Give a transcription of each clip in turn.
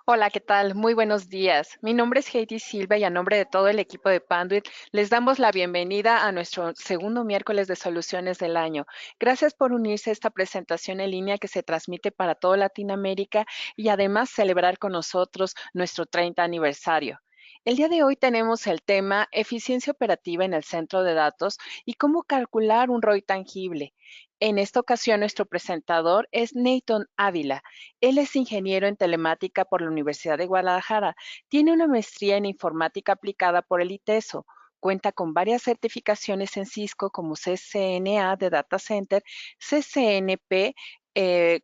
Hola, ¿qué tal? Muy buenos días. Mi nombre es Heidi Silva y a nombre de todo el equipo de Panduit les damos la bienvenida a nuestro segundo miércoles de soluciones del año. Gracias por unirse a esta presentación en línea que se transmite para toda Latinoamérica y además celebrar con nosotros nuestro 30 aniversario. El día de hoy tenemos el tema eficiencia operativa en el centro de datos y cómo calcular un ROI tangible. En esta ocasión, nuestro presentador es Nathan Ávila. Él es ingeniero en telemática por la Universidad de Guadalajara. Tiene una maestría en informática aplicada por el ITESO. Cuenta con varias certificaciones en Cisco como CCNA de Data Center, CCNP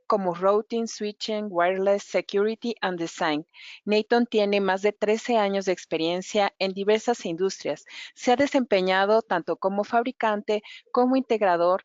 como Routing, Switching, Wireless, Security and Design. Nathan tiene más de 13 años de experiencia en diversas industrias. Se ha desempeñado tanto como fabricante como integrador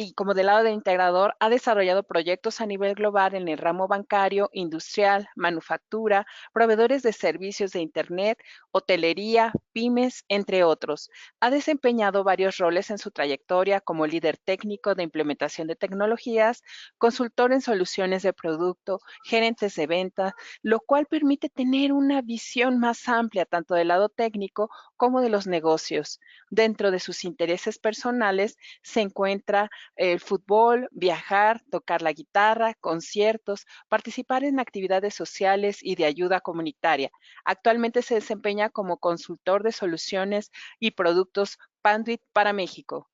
y como del lado del integrador, ha desarrollado proyectos a nivel global en el ramo bancario, industrial, manufactura, proveedores de servicios de Internet, hotelería, pymes, entre otros. Ha desempeñado varios roles en su trayectoria como líder técnico de implementación de tecnologías, consultor en soluciones de producto, gerentes de venta, lo cual permite tener una visión más amplia tanto del lado técnico como de los negocios. Dentro de sus intereses personales se encuentra el fútbol, viajar, tocar la guitarra, conciertos, participar en actividades sociales y de ayuda comunitaria. Actualmente se desempeña como consultor de soluciones y productos Panduit para México.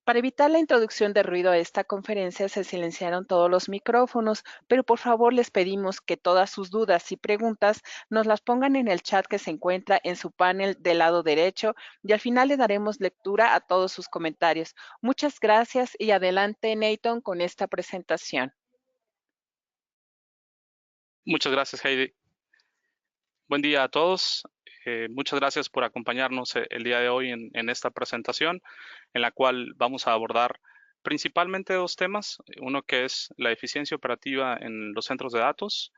Para evitar la introducción de ruido a esta conferencia se silenciaron todos los micrófonos, pero por favor les pedimos que todas sus dudas y preguntas nos las pongan en el chat que se encuentra en su panel del lado derecho y al final le daremos lectura a todos sus comentarios. Muchas gracias y adelante, Nathan, con esta presentación. Muchas gracias, Heidi. Buen día a todos. Muchas gracias por acompañarnos el día de hoy en esta presentación, en la cual vamos a abordar principalmente dos temas. Uno que es la eficiencia operativa en los centros de datos,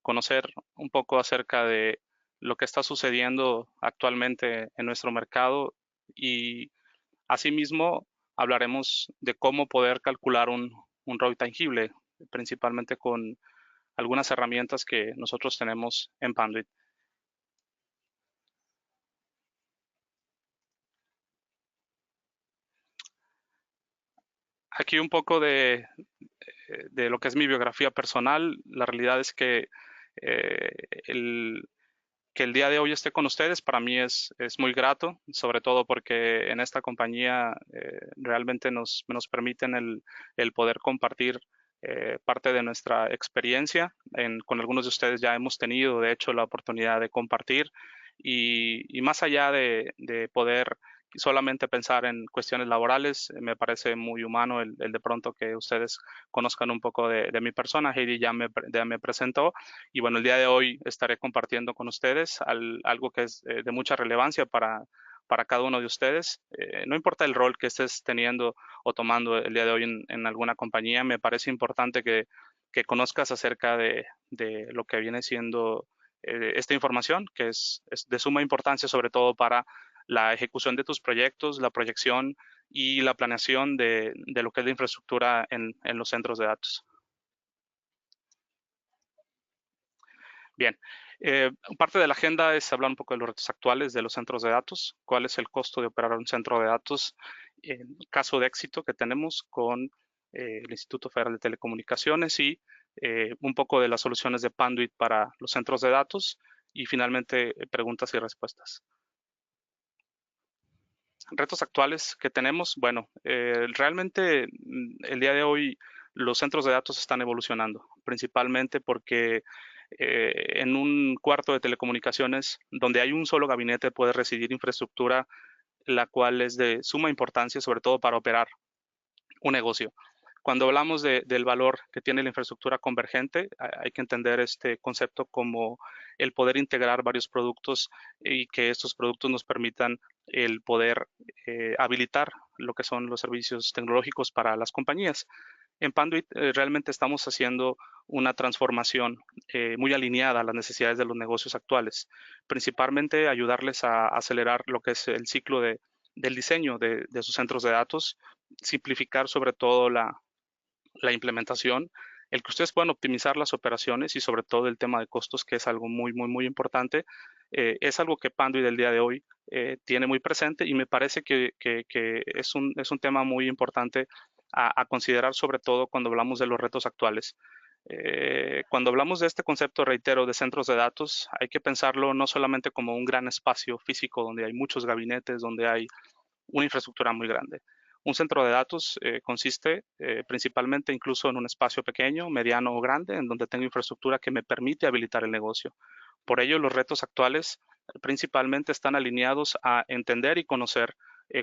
conocer un poco acerca de lo que está sucediendo actualmente en nuestro mercado y asimismo hablaremos de cómo poder calcular un ROI tangible, principalmente con algunas herramientas que nosotros tenemos en Panduit. Aquí un poco de lo que es mi biografía personal. La realidad es que eh, el día de hoy esté con ustedes para mí es muy grato, sobre todo porque en esta compañía realmente nos permiten el poder compartir parte de nuestra experiencia. Con algunos de ustedes ya hemos tenido, de hecho, la oportunidad de compartir y más allá de poder solamente pensar en cuestiones laborales, me parece muy humano el de pronto que ustedes conozcan un poco de mi persona. Heidi ya me presentó y bueno, el día de hoy estaré compartiendo con ustedes algo que es de mucha relevancia para cada uno de ustedes. No importa el rol que estés teniendo o tomando el día de hoy en alguna compañía, me parece importante que conozcas acerca de lo que viene siendo esta información, que es de suma importancia, sobre todo para la ejecución de tus proyectos, la proyección y la planeación de lo que es la infraestructura en los centros de datos. Bien, parte de la agenda es hablar un poco de los retos actuales de los centros de datos, cuál es el costo de operar un centro de datos en caso de éxito que tenemos con el Instituto Federal de Telecomunicaciones y un poco de las soluciones de Panduit para los centros de datos y finalmente preguntas y respuestas. Retos actuales que tenemos, bueno, realmente el día de hoy los centros de datos están evolucionando, principalmente porque en un cuarto de telecomunicaciones donde hay un solo gabinete puede residir infraestructura la cual es de suma importancia, sobre todo para operar un negocio. Cuando hablamos del valor que tiene la infraestructura convergente, hay que entender este concepto como el poder integrar varios productos y que estos productos nos permitan el poder habilitar lo que son los servicios tecnológicos para las compañías. En Panduit realmente estamos haciendo una transformación muy alineada a las necesidades de los negocios actuales, principalmente ayudarles a acelerar lo que es el ciclo del diseño sus centros de datos, simplificar sobre todo la implementación el que ustedes puedan optimizar las operaciones y sobre todo el tema de costos, que es algo muy importante, es algo que Panduit del día de hoy tiene muy presente y me parece que es un tema muy importante a considerar, sobre todo cuando hablamos de los retos actuales. Cuando hablamos de este concepto, reitero, de centros de datos, hay que pensarlo no solamente como un gran espacio físico donde hay muchos gabinetes, donde hay una infraestructura muy grande. Un centro de datos consiste principalmente incluso en un espacio pequeño, mediano o grande, en donde tengo infraestructura que me permite habilitar el negocio. Por ello, los retos actuales principalmente están alineados a entender y conocer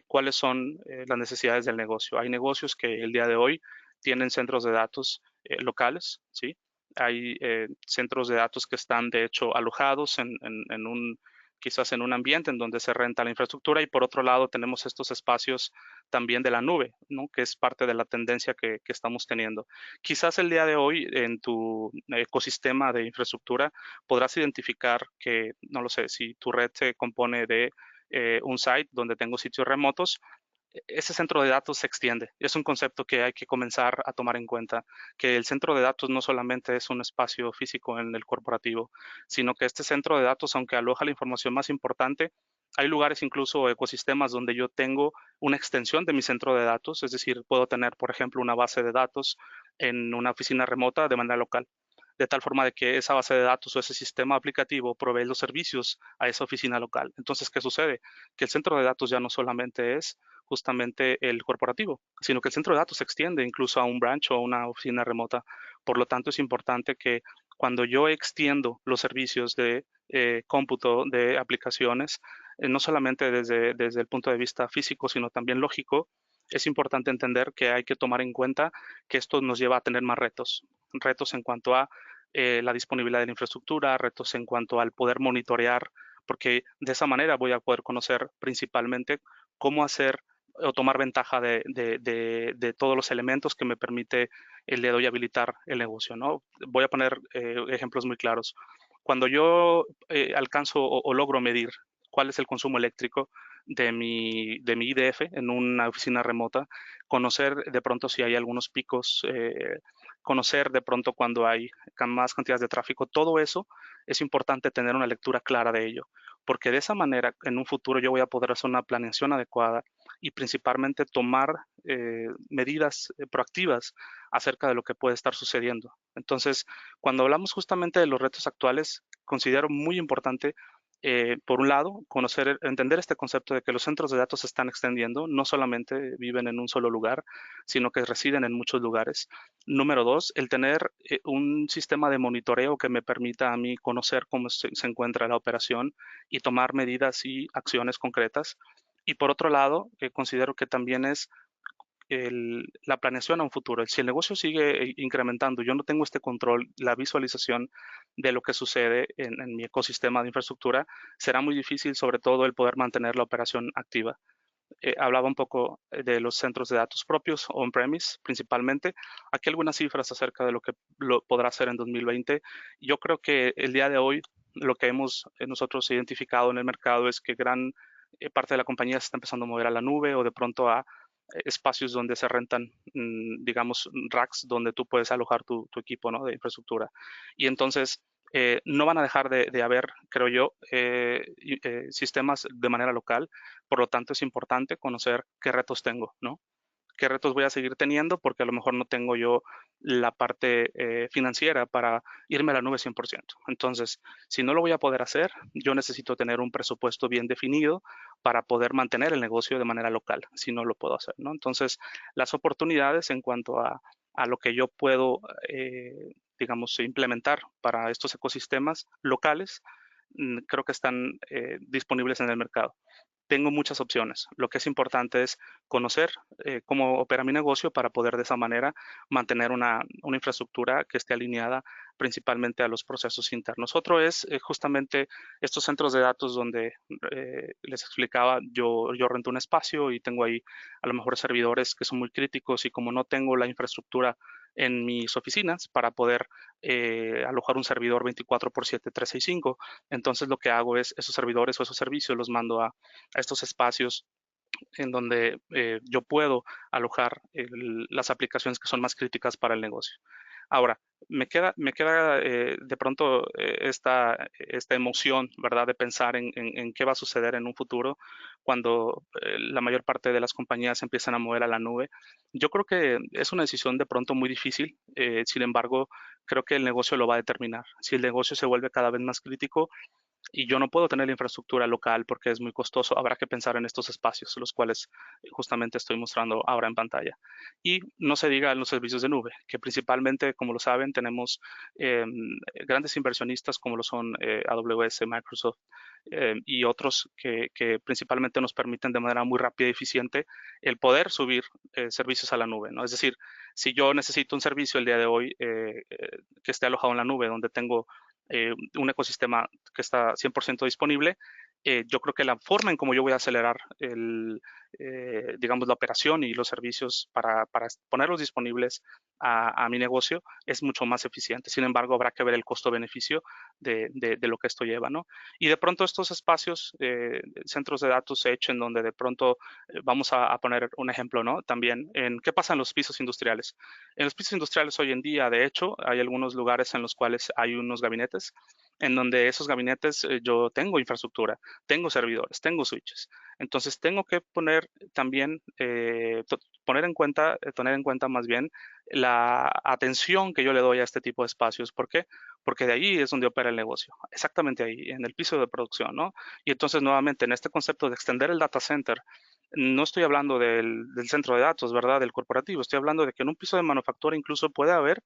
cuáles son las necesidades del negocio. Hay negocios que el día de hoy tienen centros de datos locales, ¿sí? Hay centros de datos que están, de hecho, alojados en un quizás en un ambiente en donde se renta la infraestructura y por otro lado tenemos estos espacios también de la nube, ¿no? Que es parte de la tendencia que estamos teniendo. Quizás el día de hoy en tu ecosistema de infraestructura podrás identificar que, no lo sé, si tu red se compone de un site donde tengo sitios remotos, ese centro de datos se extiende. Es un concepto que hay que comenzar a tomar en cuenta, que el centro de datos no solamente es un espacio físico en el corporativo, sino que este centro de datos, aunque aloja la información más importante, hay lugares incluso ecosistemas donde yo tengo una extensión de mi centro de datos, es decir, puedo tener, por ejemplo, una base de datos en una oficina remota de manera local, de tal forma de que esa base de datos o ese sistema aplicativo provee los servicios a esa oficina local. Entonces, ¿qué sucede? Que el centro de datos ya no solamente es justamente el corporativo, sino que el centro de datos se extiende incluso a un branch o a una oficina remota. Por lo tanto, es importante que cuando yo extiendo los servicios de cómputo de aplicaciones, no solamente desde el punto de vista físico, sino también lógico, es importante entender que hay que tomar en cuenta que esto nos lleva a tener más retos, retos en cuanto a la disponibilidad de la infraestructura, retos en cuanto al poder monitorear, porque de esa manera voy a poder conocer principalmente cómo hacer o tomar ventaja de todos los elementos que me permite el día de hoy habilitar el negocio, ¿no? Voy a poner ejemplos muy claros. Cuando yo alcanzo o logro medir cuál es el consumo eléctrico de mi IDF en una oficina remota, conocer de pronto si hay algunos picos, conocer de pronto cuando hay más cantidades de tráfico, todo eso es importante tener una lectura clara de ello, porque de esa manera en un futuro yo voy a poder hacer una planeación adecuada y principalmente tomar medidas proactivas acerca de lo que puede estar sucediendo. Entonces, cuando hablamos justamente de los retos actuales, considero muy importante, por un lado, conocer, entender este concepto de que los centros de datos se están extendiendo, no solamente viven en un solo lugar, sino que residen en muchos lugares. Número dos, el tener un sistema de monitoreo que me permita a mí conocer cómo se encuentra la operación y tomar medidas y acciones concretas. Y por otro lado, considero que también es la planeación a un futuro. Si el negocio sigue incrementando, yo no tengo este control, la visualización de lo que sucede en mi ecosistema de infraestructura, será muy difícil sobre todo el poder mantener la operación activa. Hablaba un poco de los centros de datos propios, on-premise principalmente. Aquí algunas cifras acerca de lo que podrá hacer en 2020. Yo creo que el día de hoy lo que hemos nosotros identificado en el mercado es que gran parte de la compañía se está empezando a mover a la nube o de pronto a espacios donde se rentan, digamos, racks donde tú puedes alojar tu equipo, ¿no? De infraestructura. Y entonces no van a dejar de haber, creo yo, sistemas de manera local. Por lo tanto, es importante conocer qué retos tengo, ¿no? Qué retos voy a seguir teniendo porque a lo mejor no tengo yo la parte financiera para irme a la nube 100%. Entonces, si no lo voy a poder hacer, yo necesito tener un presupuesto bien definido para poder mantener el negocio de manera local, si no lo puedo hacer, ¿no? Entonces, las oportunidades en cuanto a lo que yo puedo, digamos, implementar para estos ecosistemas locales, creo que están disponibles en el mercado. Tengo muchas opciones. Lo que es importante es conocer cómo opera mi negocio para poder de esa manera mantener una infraestructura que esté alineada principalmente a los procesos internos. Otro es justamente estos centros de datos donde les explicaba, yo rento un espacio y tengo ahí a lo mejor servidores que son muy críticos y como no tengo la infraestructura en mis oficinas para poder alojar un servidor 24/7, 365, entonces lo que hago es esos servidores o esos servicios los mando a estos espacios en donde yo puedo alojar las aplicaciones que son más críticas para el negocio. Ahora, me queda de pronto esta emoción, ¿verdad?, de pensar en qué va a suceder en un futuro cuando la mayor parte de las compañías empiezan a mover a la nube. Yo creo que es una decisión de pronto muy difícil, sin embargo, creo que el negocio lo va a determinar. Si el negocio se vuelve cada vez más crítico, y yo no puedo tener la infraestructura local porque es muy costoso, habrá que pensar en estos espacios, los cuales justamente estoy mostrando ahora en pantalla. Y no se diga en los servicios de nube, que principalmente, como lo saben, tenemos eh, grandes inversionistas como lo son AWS, Microsoft y otros que principalmente nos permiten de manera muy rápida y eficiente el poder subir servicios a la nube, ¿no? Es decir, si yo necesito un servicio el día de hoy que esté alojado en la nube, donde tengo un ecosistema que está 100% disponible, yo creo que la forma en cómo yo voy a acelerar digamos, la operación y los servicios para ponerlos disponibles a mi negocio es mucho más eficiente. Sin embargo, habrá que ver el costo-beneficio de lo que esto lleva, ¿no? Y de pronto estos espacios, centros de datos Edge, en donde de pronto vamos a poner un ejemplo, ¿no? También en qué pasa en los pisos industriales. En los pisos industriales hoy en día, de hecho, hay algunos lugares en los cuales hay unos gabinetes en donde esos gabinetes yo tengo infraestructura, tengo servidores, tengo switches. Entonces tengo que poner también, tener en cuenta más bien la atención que yo le doy a este tipo de espacios. ¿Por qué? Porque de ahí es donde opera el negocio, exactamente ahí, en el piso de producción, ¿no? Y entonces nuevamente en este concepto de extender el data center, no estoy hablando del centro de datos, ¿verdad? Del corporativo, estoy hablando de que en un piso de manufactura incluso puede haber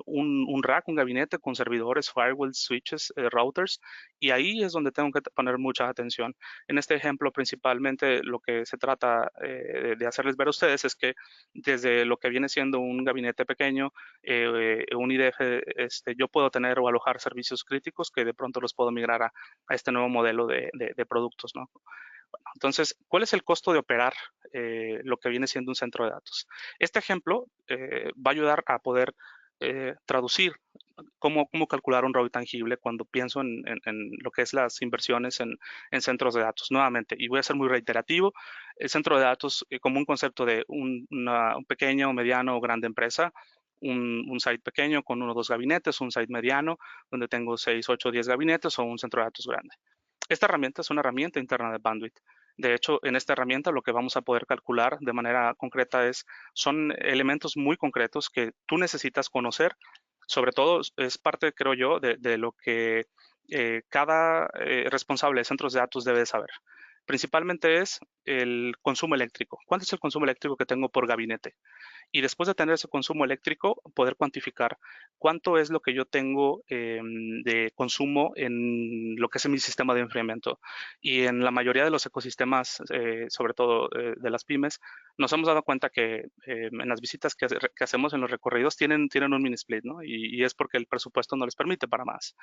un rack, un gabinete con servidores, firewalls, switches, routers, y ahí es donde tengo que poner mucha atención. En este ejemplo, principalmente lo que se trata de hacerles ver a ustedes es que desde lo que viene siendo un gabinete pequeño, un IDF, yo puedo tener o alojar servicios críticos que de pronto los puedo migrar a este nuevo modelo de productos, ¿no? Entonces, ¿cuál es el costo de operar lo que viene siendo un centro de datos? Este ejemplo va a ayudar a poder traducir cómo calcular un ROI tangible cuando pienso en lo que es las inversiones en centros de datos. Nuevamente, y voy a ser muy reiterativo, el centro de datos como un concepto de un pequeño, mediano o grande empresa, un site pequeño con uno o dos gabinetes, un site mediano donde tengo 6, 8, 10 gabinetes o un centro de datos grande. Esta herramienta es una herramienta interna de Bandwidth. De hecho, en esta herramienta lo que vamos a poder calcular de manera concreta son elementos muy concretos que tú necesitas conocer. Sobre todo es parte, creo yo, de lo que cada responsable de centros de datos debe de saber. Principalmente es el consumo eléctrico. ¿Cuánto es el consumo eléctrico que tengo por gabinete? Y después de tener ese consumo eléctrico, poder cuantificar cuánto es lo que yo tengo de consumo en lo que es mi sistema de enfriamiento. Y en la mayoría de los ecosistemas, sobre todo de las pymes, nos hemos dado cuenta que en las visitas que hacemos en los recorridos tienen un mini split, ¿no? Y es porque el presupuesto no les permite para más.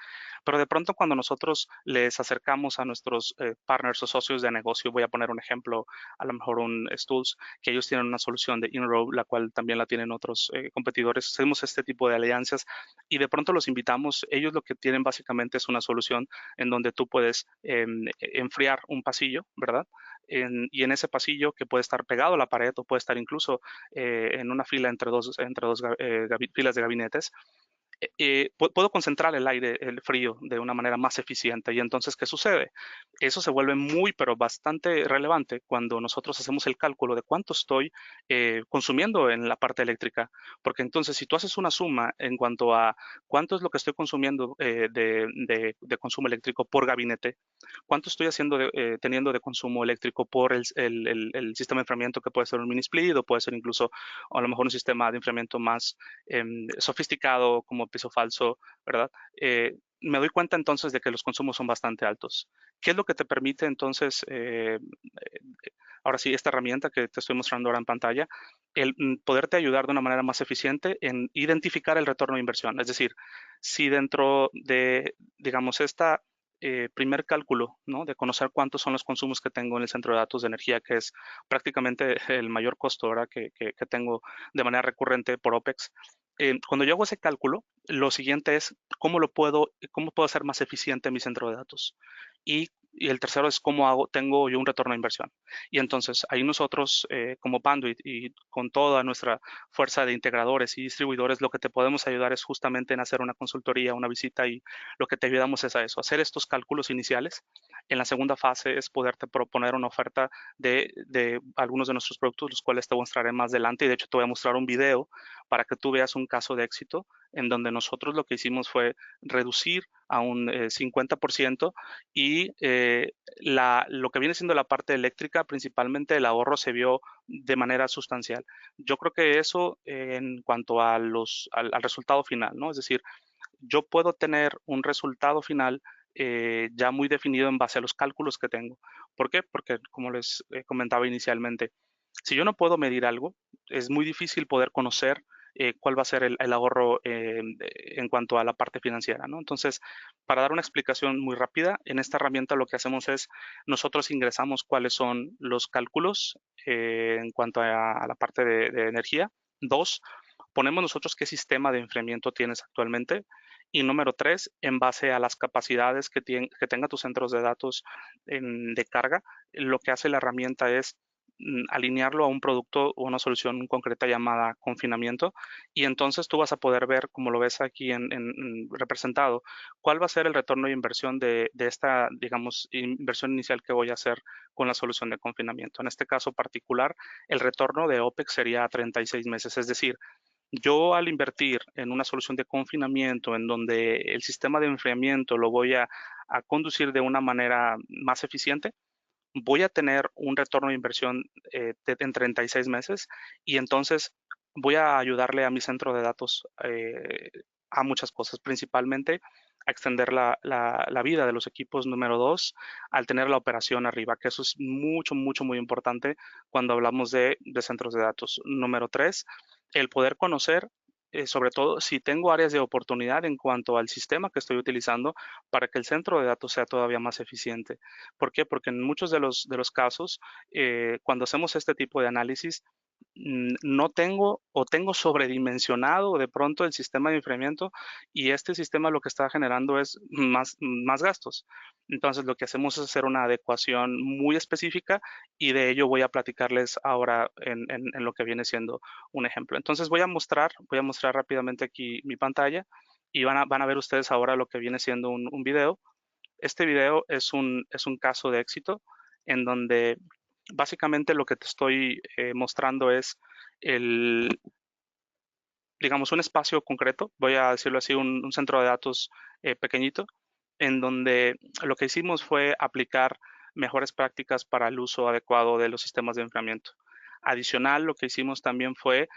Pero de pronto cuando nosotros les acercamos a nuestros partners o socios de negocio, voy a poner un ejemplo, a lo mejor un Stools, que ellos tienen una solución de InRow, la cual también la tienen otros competidores. Hacemos este tipo de alianzas y de pronto los invitamos. Ellos lo que tienen básicamente es una solución en donde tú puedes enfriar un pasillo, ¿verdad? Y en ese pasillo que puede estar pegado a la pared o puede estar incluso en una fila entre dos filas de gabinetes, puedo concentrar el aire, el frío, de una manera más eficiente. Y entonces, ¿qué sucede? Eso se vuelve muy, pero bastante relevante cuando nosotros hacemos el cálculo de cuánto estoy consumiendo en la parte eléctrica. Porque entonces, si tú haces una suma en cuanto a cuánto es lo que estoy consumiendo de consumo eléctrico por gabinete, cuánto estoy teniendo de consumo eléctrico por el sistema de enfriamiento, que puede ser un mini split o puede ser incluso a lo mejor un sistema de enfriamiento más sofisticado como piso falso, ¿verdad? Me doy cuenta entonces de que los consumos son bastante altos. ¿Qué es lo que te permite entonces, ahora sí, esta herramienta que te estoy mostrando ahora en pantalla, el poderte ayudar de una manera más eficiente en identificar el retorno de inversión? Es decir, si dentro de, digamos, esta primer cálculo, ¿no? De conocer cuántos son los consumos que tengo en el centro de datos de energía, que es prácticamente el mayor costo ahora que tengo de manera recurrente por OPEX. Cuando yo hago ese cálculo, lo siguiente es cómo puedo hacer más eficiente mi centro de datos. y el tercero es cómo tengo yo un retorno de inversión. Y entonces ahí nosotros como Panduit y con toda nuestra fuerza de integradores y distribuidores, lo que te podemos ayudar es justamente en hacer una consultoría, una visita, y lo que te ayudamos es a eso, hacer estos cálculos iniciales. En la segunda fase es poderte proponer una oferta de algunos de nuestros productos, los cuales te mostraré más adelante, y de hecho te voy a mostrar un video para que tú veas un caso de éxito en donde nosotros lo que hicimos fue reducir a un 50%, y lo que viene siendo la parte eléctrica, principalmente el ahorro se vio de manera sustancial. Yo creo que eso en cuanto a al resultado final, ¿no? Es decir, yo puedo tener un resultado final ya muy definido en base a los cálculos que tengo. ¿Por qué? Porque, como les comentaba inicialmente, si yo no puedo medir algo, es muy difícil poder conocer cuál va a ser el ahorro en cuanto a la parte financiera, ¿no? Entonces, para dar una explicación muy rápida, en esta herramienta lo que hacemos es, nosotros ingresamos cuáles son los cálculos en cuanto a la parte de energía. Dos, ponemos nosotros qué sistema de enfriamiento tienes actualmente. Y número tres, en base a las capacidades que tenga tus centros de datos de carga, lo que hace la herramienta es alinearlo a un producto o una solución concreta llamada confinamiento, y entonces tú vas a poder ver, como lo ves aquí representado, cuál va a ser el retorno de inversión de esta, digamos, inversión inicial que voy a hacer con la solución de confinamiento. En este caso particular, el retorno de OPEX sería a 36 meses, es decir, yo al invertir en una solución de confinamiento en donde el sistema de enfriamiento lo voy a conducir de una manera más eficiente, voy a tener un retorno de inversión en 36 meses, y entonces voy a ayudarle a mi centro de datos a muchas cosas, principalmente a extender la vida de los equipos. Número dos, al tener la operación arriba, que eso es mucho, mucho, muy importante cuando hablamos de centros de datos. Número tres, el poder conocer, sobre todo si tengo áreas de oportunidad en cuanto al sistema que estoy utilizando para que el centro de datos sea todavía más eficiente. ¿Por qué? Porque en muchos de los casos, cuando hacemos este tipo de análisis, no tengo o tengo sobredimensionado de pronto el sistema de enfriamiento, y este sistema lo que está generando es más gastos. Entonces lo que hacemos es hacer una adecuación muy específica, y de ello voy a platicarles ahora en lo que viene siendo un ejemplo. Entonces voy a mostrar rápidamente aquí mi pantalla, y van a ver ustedes ahora lo que viene siendo un video. Este video es un caso de éxito en donde básicamente lo que te estoy mostrando es el, digamos, un espacio concreto, voy a decirlo así, un centro de datos pequeñito, en donde lo que hicimos fue aplicar mejores prácticas para el uso adecuado de los sistemas de enfriamiento. Adicional, lo que hicimos también fue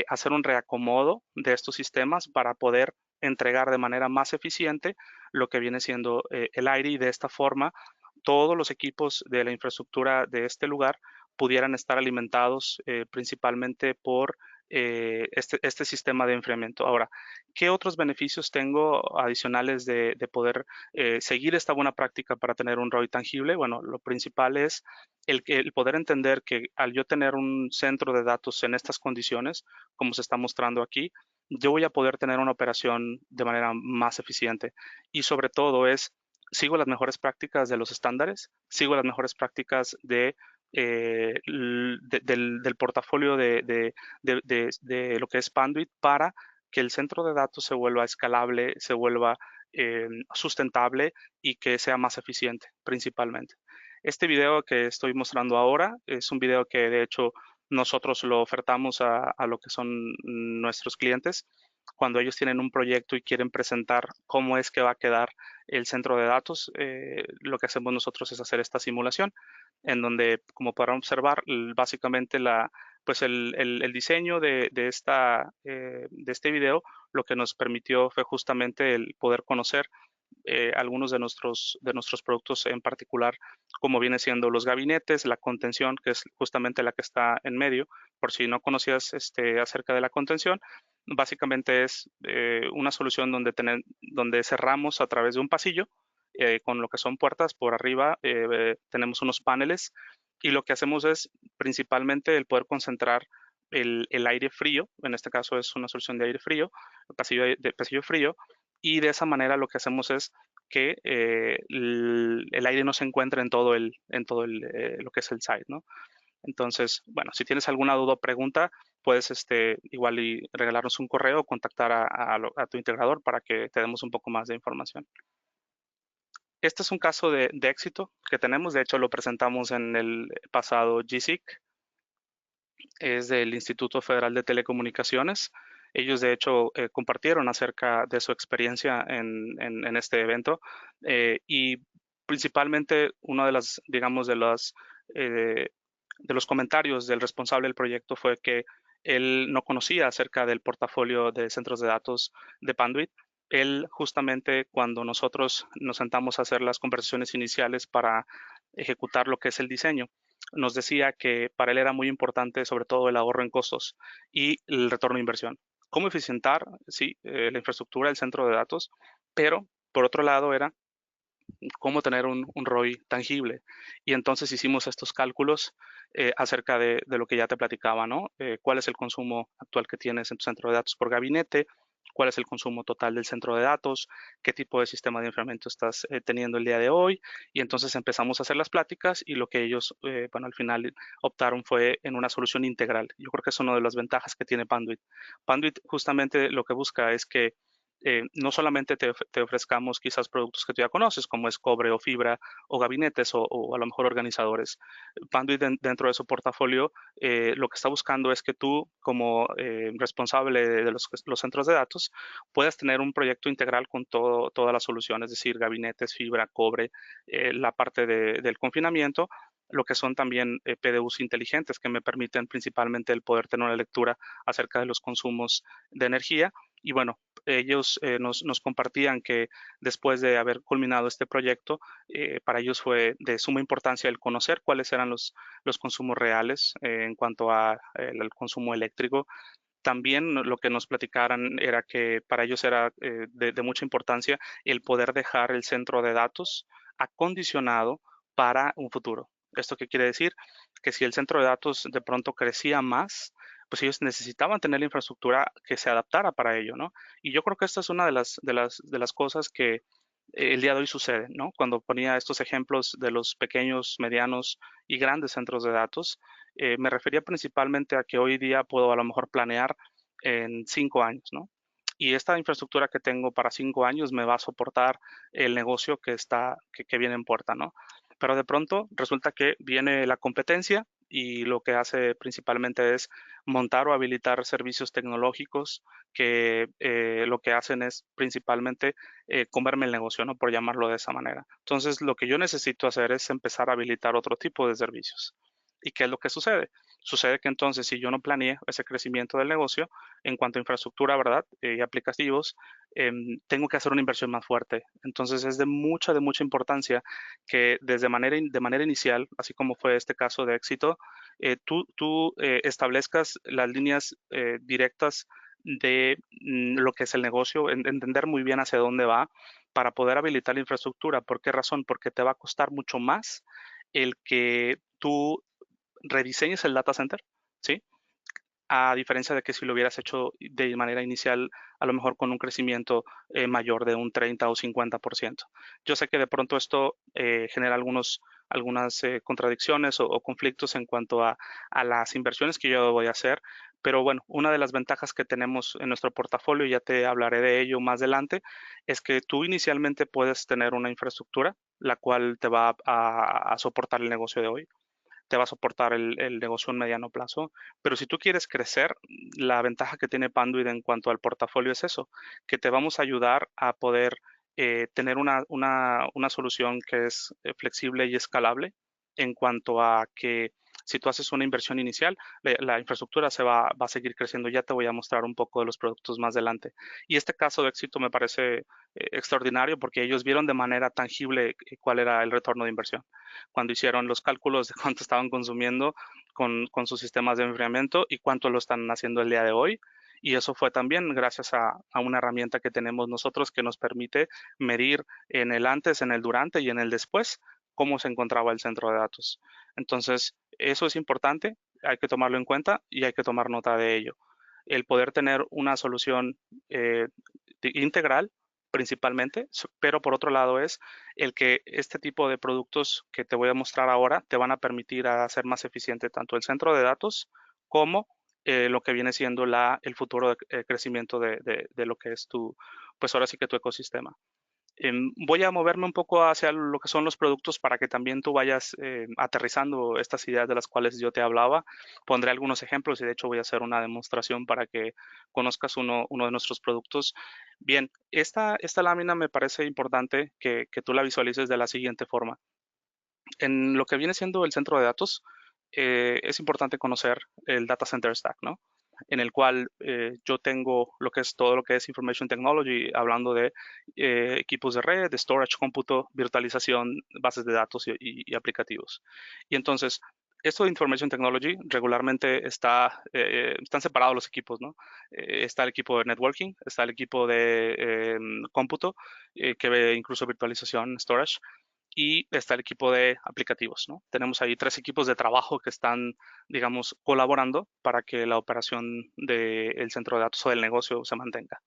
hacer un reacomodo de estos sistemas para poder entregar de manera más eficiente lo que viene siendo el aire, y de esta forma todos los equipos de la infraestructura de este lugar pudieran estar alimentados principalmente por este sistema de enfriamiento. Ahora, ¿qué otros beneficios tengo adicionales de poder seguir esta buena práctica para tener un ROI tangible? Bueno, lo principal es el poder entender que al yo tener un centro de datos en estas condiciones, como se está mostrando aquí, yo voy a poder tener una operación de manera más eficiente, y sobre todo sigo las mejores prácticas de los estándares, sigo las mejores prácticas del portafolio de lo que es Panduit, para que el centro de datos se vuelva escalable, se vuelva sustentable, y que sea más eficiente principalmente. Este video que estoy mostrando ahora es un video que de hecho nosotros lo ofertamos a lo que son nuestros clientes cuando ellos tienen un proyecto y quieren presentar cómo es que va a quedar el centro de datos. Lo que hacemos nosotros es hacer esta simulación en donde, como podrán observar, básicamente pues el diseño de este video lo que nos permitió fue justamente el poder conocer algunos de nuestros productos, en particular, como viene siendo los gabinetes, la contención, que es justamente la que está en medio. Por si no conocías acerca de la contención, básicamente es una solución donde cerramos a través de un pasillo con lo que son puertas. Por arriba tenemos unos paneles, y lo que hacemos es principalmente el poder concentrar el aire frío. En este caso es una solución de aire frío, pasillo frío, y de esa manera lo que hacemos es que el aire no se encuentre en todo lo que es el site, ¿no? Entonces, bueno, si tienes alguna duda o pregunta, puedes igual y regalarnos un correo o contactar a tu integrador para que te demos un poco más de información. Este es un caso de éxito que tenemos, de hecho lo presentamos en el pasado GSIC, es del Instituto Federal de Telecomunicaciones. Ellos de hecho compartieron acerca de su experiencia en este evento y principalmente uno de las, digamos, de los comentarios del responsable del proyecto fue que él no conocía acerca del portafolio de centros de datos de Panduit. Él justamente cuando nosotros nos sentamos a hacer las conversaciones iniciales para ejecutar lo que es el diseño, nos decía que para él era muy importante sobre todo el ahorro en costos y el retorno de inversión. Cómo eficientar, sí, la infraestructura del centro de datos, pero por otro lado era cómo tener un ROI tangible. Y entonces hicimos estos cálculos acerca de lo que ya te platicaba, ¿no? ¿Cuál es el consumo actual que tienes en tu centro de datos por gabinete? ¿Cuál es el consumo total del centro de datos? ¿Qué tipo de sistema de enfriamiento estás teniendo el día de hoy? Y entonces empezamos a hacer las pláticas y lo que ellos, bueno, al final optaron fue en una solución integral. Yo creo que es una de las ventajas que tiene Panduit. Panduit justamente lo que busca es que no solamente te ofrezcamos quizás productos que tú ya conoces, como es cobre o fibra o gabinetes o a lo mejor organizadores. Panduit dentro de su portafolio lo que está buscando es que tú como responsable de los centros de datos puedas tener un proyecto integral con toda la solución, es decir, gabinetes, fibra, cobre, la parte del confinamiento, lo que son también PDUs inteligentes que me permiten principalmente el poder tener una lectura acerca de los consumos de energía. Y bueno, ellos nos compartían que después de haber culminado este proyecto, para ellos fue de suma importancia el conocer cuáles eran los consumos reales en cuanto al consumo eléctrico. También lo que nos platicaran era que para ellos era de mucha importancia el poder dejar el centro de datos acondicionado para un futuro. ¿Esto qué quiere decir? Que si el centro de datos de pronto crecía más, pues ellos necesitaban tener la infraestructura que se adaptara para ello, ¿no? Y yo creo que esta es una de las cosas que el día de hoy sucede, ¿no? Cuando ponía estos ejemplos de los pequeños, medianos y grandes centros de datos, me refería principalmente a que hoy día puedo a lo mejor planear en 5 años, ¿no? Y esta infraestructura que tengo para 5 años me va a soportar el negocio que viene en puerta, ¿no? Pero de pronto resulta que viene la competencia y lo que hace principalmente es montar o habilitar servicios tecnológicos que lo que hacen es principalmente comerme el negocio, ¿no? Por llamarlo de esa manera. Entonces, lo que yo necesito hacer es empezar a habilitar otro tipo de servicios. ¿Y qué es lo que sucede? Sucede que entonces, si yo no planeé ese crecimiento del negocio, en cuanto a infraestructura, ¿verdad? Y aplicativos, tengo que hacer una inversión más fuerte. Entonces, es de mucha importancia que de manera inicial, así como fue este caso de éxito, tú establezcas las líneas directas de lo que es el negocio, entender muy bien hacia dónde va para poder habilitar la infraestructura. ¿Por qué razón? Porque te va a costar mucho más el que tú rediseñes el data center, ¿sí? A diferencia de que si lo hubieras hecho de manera inicial, a lo mejor con un crecimiento mayor de un 30 o 50%. Yo sé que de pronto esto genera algunas contradicciones o conflictos en cuanto a las inversiones que yo voy a hacer, pero bueno, una de las ventajas que tenemos en nuestro portafolio, y ya te hablaré de ello más adelante, es que tú inicialmente puedes tener una infraestructura la cual te va a soportar el negocio de hoy, te va a soportar el negocio en mediano plazo. Pero si tú quieres crecer, la ventaja que tiene Panduit en cuanto al portafolio es eso, que te vamos a ayudar a poder tener una solución que es flexible y escalable en cuanto a que si tú haces una inversión inicial, la infraestructura va a seguir creciendo. Ya te voy a mostrar un poco de los productos más adelante. Y este caso de éxito me parece extraordinario porque ellos vieron de manera tangible cuál era el retorno de inversión cuando hicieron los cálculos de cuánto estaban consumiendo con sus sistemas de enfriamiento y cuánto lo están haciendo el día de hoy. Y eso fue también gracias a una herramienta que tenemos nosotros que nos permite medir en el antes, en el durante y en el después cómo se encontraba el centro de datos. Entonces, eso es importante, hay que tomarlo en cuenta y hay que tomar nota de ello. El poder tener una solución integral principalmente, pero por otro lado es el que este tipo de productos que te voy a mostrar ahora te van a permitir a hacer más eficiente tanto el centro de datos como lo que viene siendo el futuro de, crecimiento de lo que es tu, pues ahora sí que tu ecosistema. Voy a moverme un poco hacia lo que son los productos para que también tú vayas aterrizando estas ideas de las cuales yo te hablaba. Pondré algunos ejemplos y de hecho voy a hacer una demostración para que conozcas uno de nuestros productos. Bien, esta lámina me parece importante que tú la visualices de la siguiente forma. En lo que viene siendo el centro de datos, es importante conocer el Data Center Stack, ¿no? En el cual yo tengo lo que es todo lo que es Information Technology, hablando de equipos de red, de storage, cómputo, virtualización, bases de datos y aplicativos. Y entonces, esto de Information Technology regularmente están separados los equipos, ¿no? Está el equipo de networking, está el equipo de cómputo, que ve incluso virtualización, storage, y está el equipo de aplicativos, ¿no? Tenemos ahí 3 equipos de trabajo que están, digamos, colaborando para que la operación del centro de datos o del negocio se mantenga.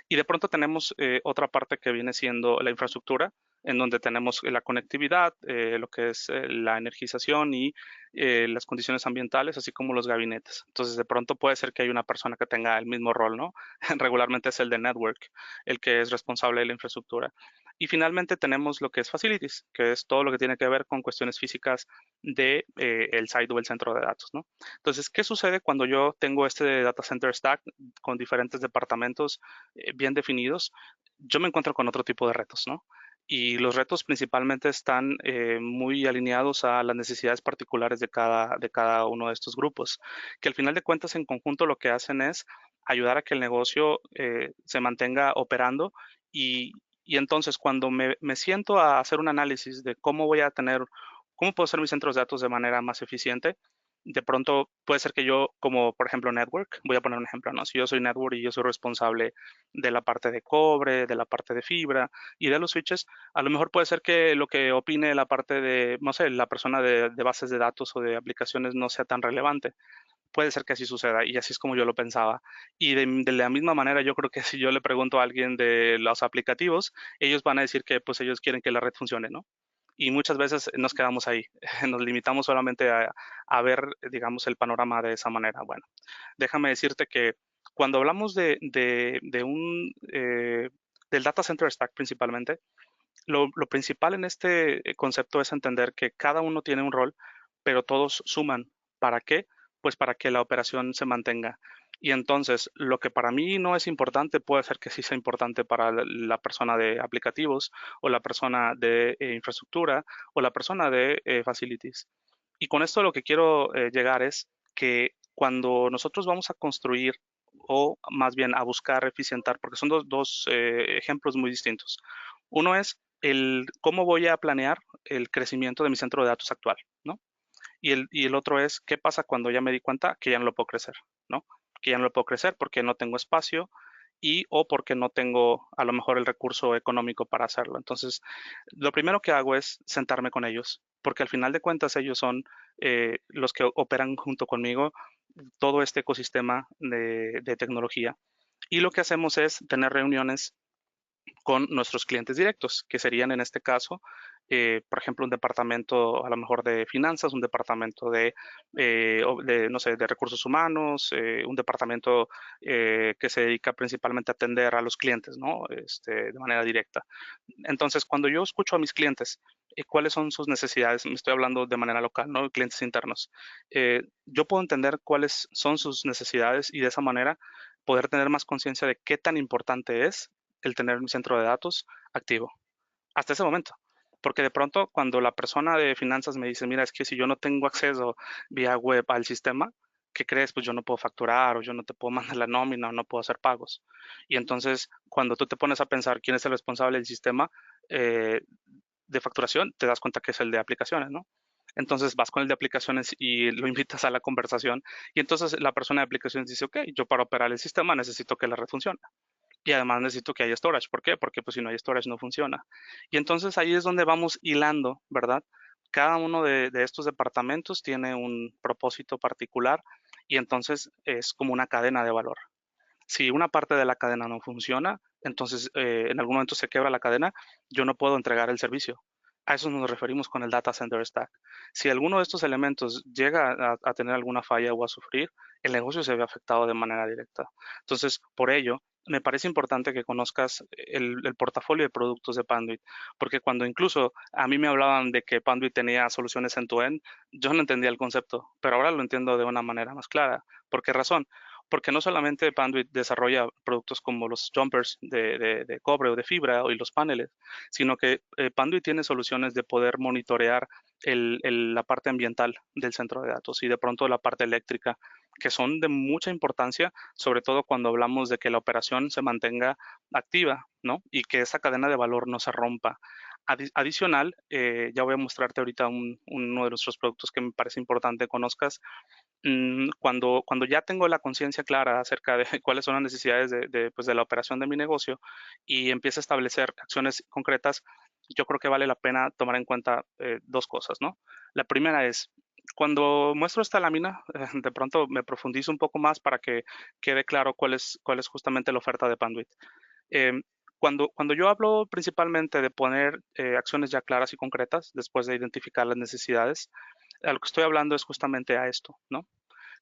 Y de pronto tenemos otra parte que viene siendo la infraestructura, en donde tenemos la conectividad, lo que es la energización y las condiciones ambientales, así como los gabinetes. Entonces, de pronto puede ser que hay una persona que tenga el mismo rol, ¿no? Regularmente es el de network, el que es responsable de la infraestructura. Y finalmente tenemos lo que es facilities, que es todo lo que tiene que ver con cuestiones físicas de el site o el centro de datos, ¿no? Entonces, ¿qué sucede cuando yo tengo este data center stack con diferentes departamentos bien definidos? Yo me encuentro con otro tipo de retos, ¿no? Y los retos principalmente están muy alineados a las necesidades particulares de cada uno de estos grupos, que al final de cuentas en conjunto lo que hacen es ayudar a que el negocio se mantenga operando y entonces cuando me siento a hacer un análisis de cómo puedo hacer mis centros de datos de manera más eficiente, de pronto puede ser que yo, como por ejemplo Network, voy a poner un ejemplo, ¿no? Si yo soy Network y yo soy responsable de la parte de cobre, de la parte de fibra y de los switches, a lo mejor puede ser que lo que opine la parte de, no sé, la persona de bases de datos o de aplicaciones no sea tan relevante. Puede ser que así suceda y así es como yo lo pensaba. Y de la misma manera, yo creo que si yo le pregunto a alguien de los aplicativos, ellos van a decir que pues ellos quieren que la red funcione, ¿no? Y muchas veces nos quedamos ahí, nos limitamos solamente a ver, digamos, el panorama de esa manera. Bueno, déjame decirte que cuando hablamos del data center stack principalmente, lo principal en este concepto es entender que cada uno tiene un rol, pero todos suman. ¿Para qué? Pues para que la operación se mantenga. Y entonces, lo que para mí no es importante puede ser que sí sea importante para la persona de aplicativos o la persona de infraestructura o la persona de facilities. Y con esto lo que quiero llegar es que cuando nosotros vamos a construir o más bien a buscar eficientar, porque son dos ejemplos muy distintos. Uno es el cómo voy a planear el crecimiento de mi centro de datos actual, ¿no? Y el otro es qué pasa cuando ya me di cuenta que ya no lo puedo crecer, ¿no? Que ya no lo puedo crecer porque no tengo espacio y o porque no tengo a lo mejor el recurso económico para hacerlo. Entonces, lo primero que hago es sentarme con ellos, porque al final de cuentas ellos son los que operan junto conmigo todo este ecosistema de tecnología. Y lo que hacemos es tener reuniones con nuestros clientes directos, que serían en este caso, por ejemplo, un departamento a lo mejor de finanzas, un departamento no sé, de recursos humanos, un departamento que se dedica principalmente a atender a los clientes, ¿no? De manera directa. Entonces, cuando yo escucho a mis clientes, cuáles son sus necesidades, me estoy hablando de manera local, ¿no? Clientes internos. Yo puedo entender cuáles son sus necesidades y de esa manera poder tener más conciencia de qué tan importante es el tener un centro de datos activo. Hasta ese momento. Porque de pronto cuando la persona de finanzas me dice, mira, es que si yo no tengo acceso vía web al sistema, ¿qué crees? Pues yo no puedo facturar o yo no te puedo mandar la nómina o no puedo hacer pagos. Y entonces cuando tú te pones a pensar quién es el responsable del sistema eh, de facturación, te das cuenta que es el de aplicaciones, ¿no? Entonces vas con el de aplicaciones y lo invitas a la conversación y entonces la persona de aplicaciones dice, ok, yo para operar el sistema necesito que la red funcione. Y además necesito que haya storage. ¿Por qué? Porque pues si no hay storage no funciona. Y entonces ahí es donde vamos hilando, ¿verdad? Cada uno de estos departamentos tiene un propósito particular y entonces es como una cadena de valor. Si una parte de la cadena no funciona, entonces en algún momento se quebra la cadena, yo no puedo entregar el servicio. A eso nos referimos con el Data Center Stack. Si alguno de estos elementos llega a tener alguna falla o a sufrir, el negocio se ve afectado de manera directa. Entonces, por ello, me parece importante que conozcas el portafolio de productos de Panduit, porque cuando incluso a mí me hablaban de que Panduit tenía soluciones end-to-end, yo no entendía el concepto, pero ahora lo entiendo de una manera más clara. ¿Por qué razón? Porque no solamente Panduit desarrolla productos como los jumpers de cobre o de fibra y los paneles, sino que Panduit tiene soluciones de poder monitorear la parte ambiental del centro de datos y de pronto la parte eléctrica, que son de mucha importancia, sobre todo cuando hablamos de que la operación se mantenga activa, ¿no? Y que esa cadena de valor no se rompa. Adicional, ya voy a mostrarte ahorita uno de nuestros productos que me parece importante que conozcas. Cuando ya tengo la conciencia clara acerca de cuáles son las necesidades pues, de la operación de mi negocio y empiezo a establecer acciones concretas, yo creo que vale la pena tomar en cuenta dos cosas, ¿no? La primera es, cuando muestro esta lámina, de pronto me profundizo un poco más para que quede claro cuál es justamente la oferta de Panduit. Eh, cuando yo hablo principalmente de poner acciones ya claras y concretas, después de identificar las necesidades, a lo que estoy hablando es justamente a esto, ¿no?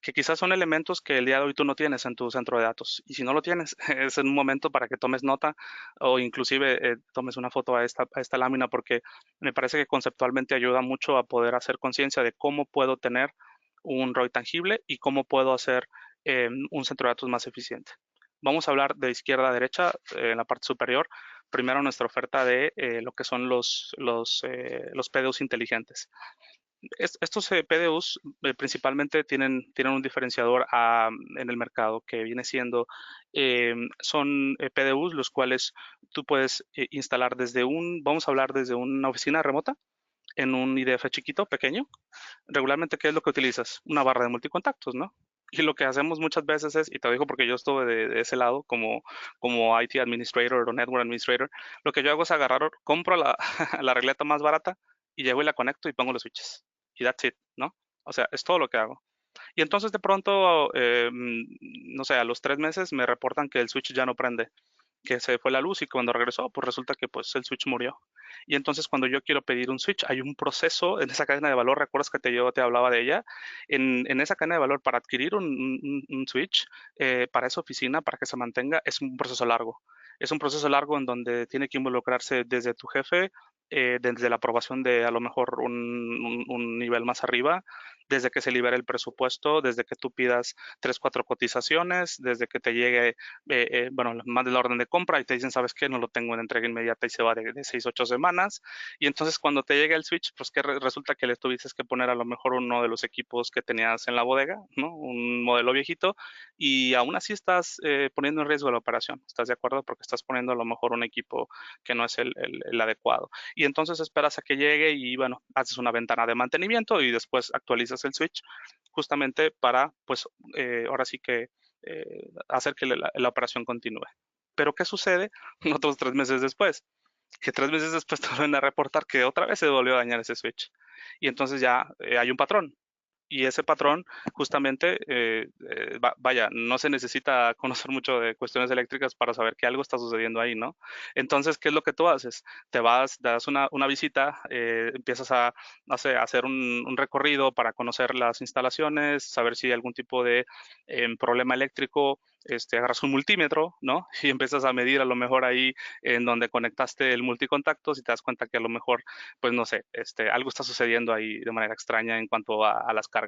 Que quizás son elementos que el día de hoy tú no tienes en tu centro de datos. Y si no lo tienes, es en un momento para que tomes nota o inclusive tomes una foto a esta lámina porque me parece que conceptualmente ayuda mucho a poder hacer conciencia de cómo puedo tener un ROI tangible y cómo puedo hacer un centro de datos más eficiente. Vamos a hablar de izquierda a derecha, en la parte superior. Primero nuestra oferta de lo que son los PDUs inteligentes. Estos PDUs principalmente tienen un diferenciador en el mercado que viene siendo, son PDUs los cuales tú puedes instalar vamos a hablar desde una oficina remota en un IDF chiquito, pequeño. Regularmente, ¿qué es lo que utilizas? Una barra de multicontactos, ¿no? Y lo que hacemos muchas veces es, y te lo digo porque yo estuve de ese lado como IT Administrator o Network Administrator, lo que yo hago es agarrar, compro la regleta más barata y llego y la conecto y pongo los switches. Y that's it, ¿no? O sea, es todo lo que hago. Y entonces de pronto, no sé, a los 3 meses me reportan que el switch ya no prende, que se fue la luz y cuando regresó, pues resulta que pues el switch murió. Y entonces cuando yo quiero pedir un switch, hay un proceso en esa cadena de valor, recuerdas que yo te hablaba de ella, en esa cadena de valor para adquirir un switch, para esa oficina, para que se mantenga, es un proceso largo. Es un proceso largo en donde tiene que involucrarse desde tu jefe, desde la aprobación de a lo mejor un nivel más arriba, desde que se libere el presupuesto, desde que tú pidas 3, 4 cotizaciones, desde que te llegue bueno, mandes la orden de compra y te dicen, ¿sabes qué? No lo tengo en entrega inmediata y se va de 6, 8 semanas. Y entonces cuando te llega el Switch, pues que resulta que le tuviste que poner a lo mejor uno de los equipos que tenías en la bodega, ¿no? Un modelo viejito, y aún así estás poniendo en riesgo la operación. ¿Estás de acuerdo? Porque estás poniendo a lo mejor un equipo que no es el adecuado. Y entonces esperas a que llegue y, bueno, haces una ventana de mantenimiento y después actualizas el Switch justamente para, pues, ahora sí que hacer que la operación continúe. Pero ¿qué sucede otros 3 meses después? Que 3 meses después te vuelven a reportar que otra vez se volvió a dañar ese switch. Y entonces ya hay un patrón. Y ese patrón, justamente, vaya, no se necesita conocer mucho de cuestiones eléctricas para saber que algo está sucediendo ahí, ¿no? Entonces, ¿qué es lo que tú haces? Te vas, das una visita, empiezas no sé, a hacer un recorrido para conocer las instalaciones, saber si hay algún tipo de problema eléctrico, agarras un multímetro, ¿no? Y empiezas a medir a lo mejor ahí en donde conectaste el multicontactos y te das cuenta que a lo mejor pues no sé, algo está sucediendo ahí de manera extraña en cuanto a las cargas.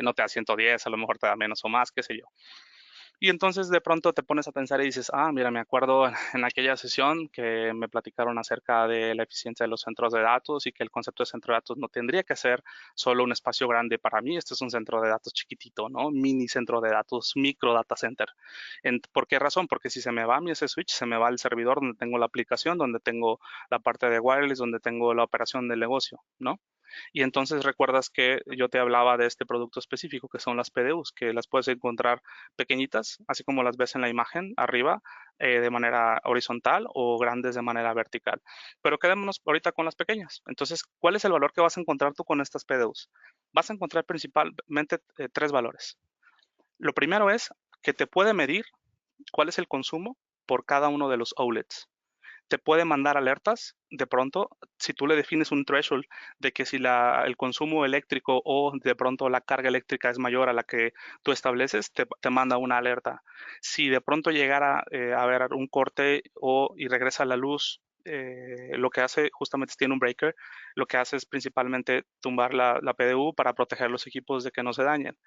No te da 110, a lo mejor te da menos o más, qué sé yo. Y entonces de pronto te pones a pensar y dices, mira, me acuerdo en aquella sesión que me platicaron acerca de la eficiencia de los centros de datos y que el concepto de centro de datos no tendría que ser solo un espacio grande para mí, este es un centro de datos chiquitito, ¿no? Mini centro de datos, micro data center. ¿Por qué razón? Porque si se me va a mí ese switch, se me va el servidor donde tengo la aplicación, donde tengo la parte de wireless, donde tengo la operación del negocio, ¿no? Y entonces recuerdas que yo te hablaba de este producto específico que son las PDUs, que las puedes encontrar pequeñitas, así como las ves en la imagen arriba, de manera horizontal o grandes de manera vertical. Pero quedémonos ahorita con las pequeñas. Entonces, ¿cuál es el valor que vas a encontrar tú con estas PDUs? Vas a encontrar principalmente 3 valores. Lo primero es que te puede medir cuál es el consumo por cada uno de los outlets. Te puede mandar alertas de pronto si tú le defines un threshold de que si el consumo eléctrico o de pronto la carga eléctrica es mayor a la que tú estableces, te manda una alerta. Si de pronto llegara a haber un corte y regresa la luz, lo que hace justamente tiene un breaker, lo que hace es principalmente tumbar la PDU para proteger los equipos de que no se dañen.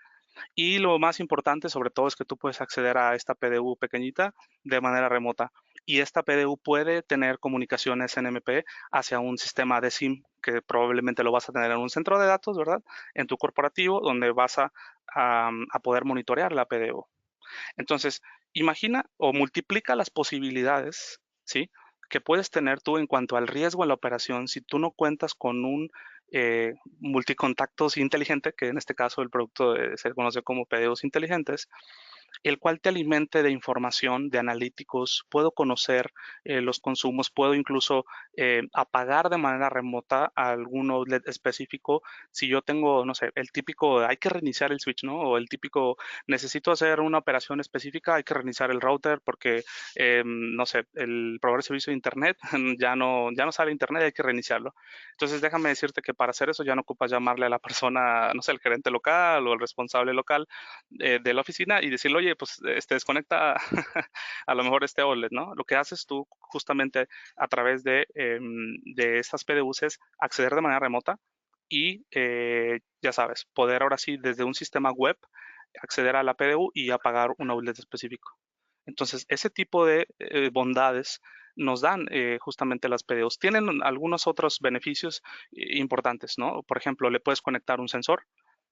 Y lo más importante, sobre todo, es que tú puedes acceder a esta PDU pequeñita de manera remota. Y esta PDU puede tener comunicaciones NMP hacia un sistema de SIM, que probablemente lo vas a tener en un centro de datos, ¿verdad? En tu corporativo, donde vas a poder monitorear la PDU. Entonces, imagina o multiplica las posibilidades, ¿sí? Que puedes tener tú en cuanto al riesgo en la operación si tú no cuentas con un multicontactos inteligente, que en este caso el producto se conoce como PDUs inteligentes, el cual te alimente de información, de analíticos, puedo conocer los consumos, puedo incluso apagar de manera remota a algún outlet específico. Si yo tengo, no sé, el típico, hay que reiniciar el switch, ¿no? O el típico, necesito hacer una operación específica, hay que reiniciar el router porque, no sé, el proveedor de servicio de Internet ya no sale Internet, hay que reiniciarlo. Entonces, déjame decirte que para hacer eso ya no ocupas llamarle a la persona, no sé, el gerente local o el responsable local de la oficina y decirle, oye, pues desconecta a lo mejor este OLED, ¿no? Lo que haces tú justamente a través de estas PDUs es acceder de manera remota y ya sabes, poder ahora sí desde un sistema web acceder a la PDU y apagar un outlet específico. Entonces, ese tipo de bondades nos dan justamente las PDUs. Tienen algunos otros beneficios importantes, ¿no? Por ejemplo, le puedes conectar un sensor,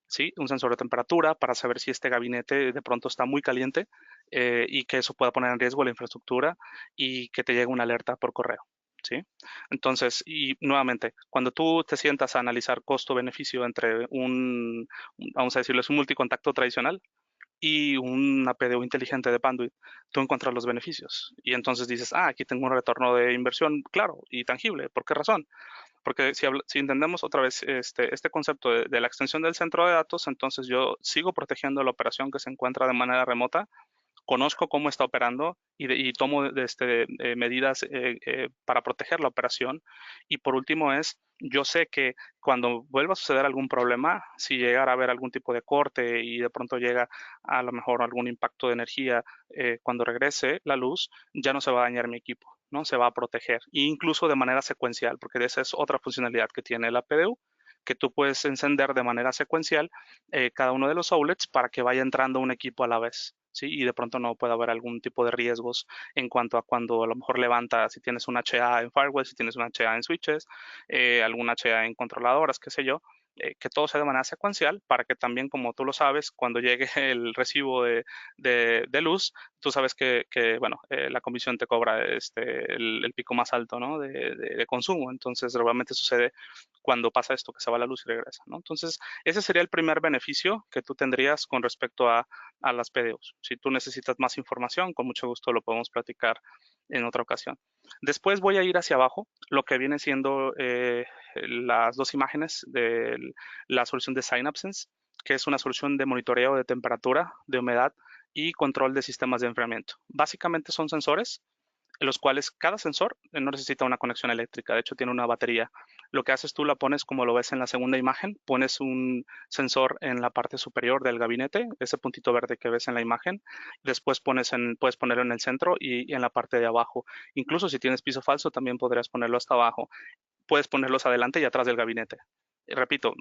¿sí? Un sensor de temperatura para saber si este gabinete de pronto está muy caliente y que eso pueda poner en riesgo la infraestructura y que te llegue una alerta por correo. ¿Sí? Entonces, y nuevamente, cuando tú te sientas a analizar costo-beneficio entre vamos a decirlo, es un multicontacto tradicional y una PDU inteligente de Panduit, tú encuentras los beneficios. Y entonces dices, aquí tengo un retorno de inversión claro y tangible. ¿Por qué razón? Porque si entendemos otra vez este concepto de la extensión del centro de datos, entonces yo sigo protegiendo la operación que se encuentra de manera remota, conozco cómo está operando y tomo medidas para proteger la operación. Y por último yo sé que cuando vuelva a suceder algún problema, si llegara a haber algún tipo de corte y de pronto llega a lo mejor algún impacto de energía cuando regrese la luz, ya no se va a dañar mi equipo, ¿no? Se va a proteger, e incluso de manera secuencial, porque esa es otra funcionalidad que tiene la PDU, que tú puedes encender de manera secuencial cada uno de los outlets para que vaya entrando un equipo a la vez. ¿Sí? Y de pronto no puede haber algún tipo de riesgos en cuanto a cuando a lo mejor levanta, si tienes un HA en firewall, si tienes un HA en switches, algún HA en controladoras, qué sé yo, que todo sea de manera secuencial para que también, como tú lo sabes, cuando llegue el recibo de luz, tú sabes que bueno, la comisión te cobra el pico más alto, ¿no? de consumo. Entonces, realmente sucede cuando pasa esto, que se va la luz y regresa, ¿no? Entonces, ese sería el primer beneficio que tú tendrías con respecto a las PDUs. Si tú necesitas más información, con mucho gusto lo podemos platicar en otra ocasión. Después voy a ir hacia abajo, lo que viene siendo las dos imágenes de la solución de Synapsense, que es una solución de monitoreo de temperatura, de humedad y control de sistemas de enfriamiento. Básicamente son sensores en los cuales cada sensor no necesita una conexión eléctrica, de hecho tiene una batería. Lo que haces tú la pones como lo ves en la segunda imagen, pones un sensor en la parte superior del gabinete, ese puntito verde que ves en la imagen, después puedes ponerlo en el centro y en la parte de abajo. Incluso si tienes piso falso, también podrías ponerlo hasta abajo. Puedes ponerlos adelante y atrás del gabinete. Repito,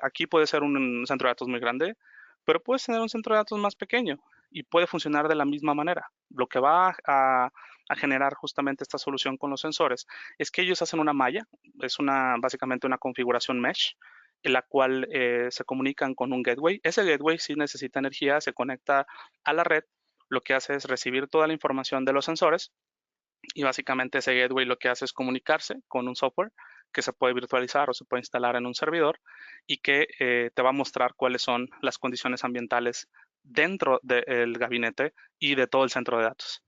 aquí puede ser un centro de datos muy grande, pero puedes tener un centro de datos más pequeño y puede funcionar de la misma manera. Lo que va a generar justamente esta solución con los sensores es que ellos hacen una malla, es básicamente una configuración mesh, en la cual se comunican con un gateway. Ese gateway sí necesita energía, se conecta a la red, lo que hace es recibir toda la información de los sensores y básicamente ese gateway lo que hace es comunicarse con un software que se puede virtualizar o se puede instalar en un servidor y que te va a mostrar cuáles son las condiciones ambientales dentro del gabinete y de todo el centro de datos.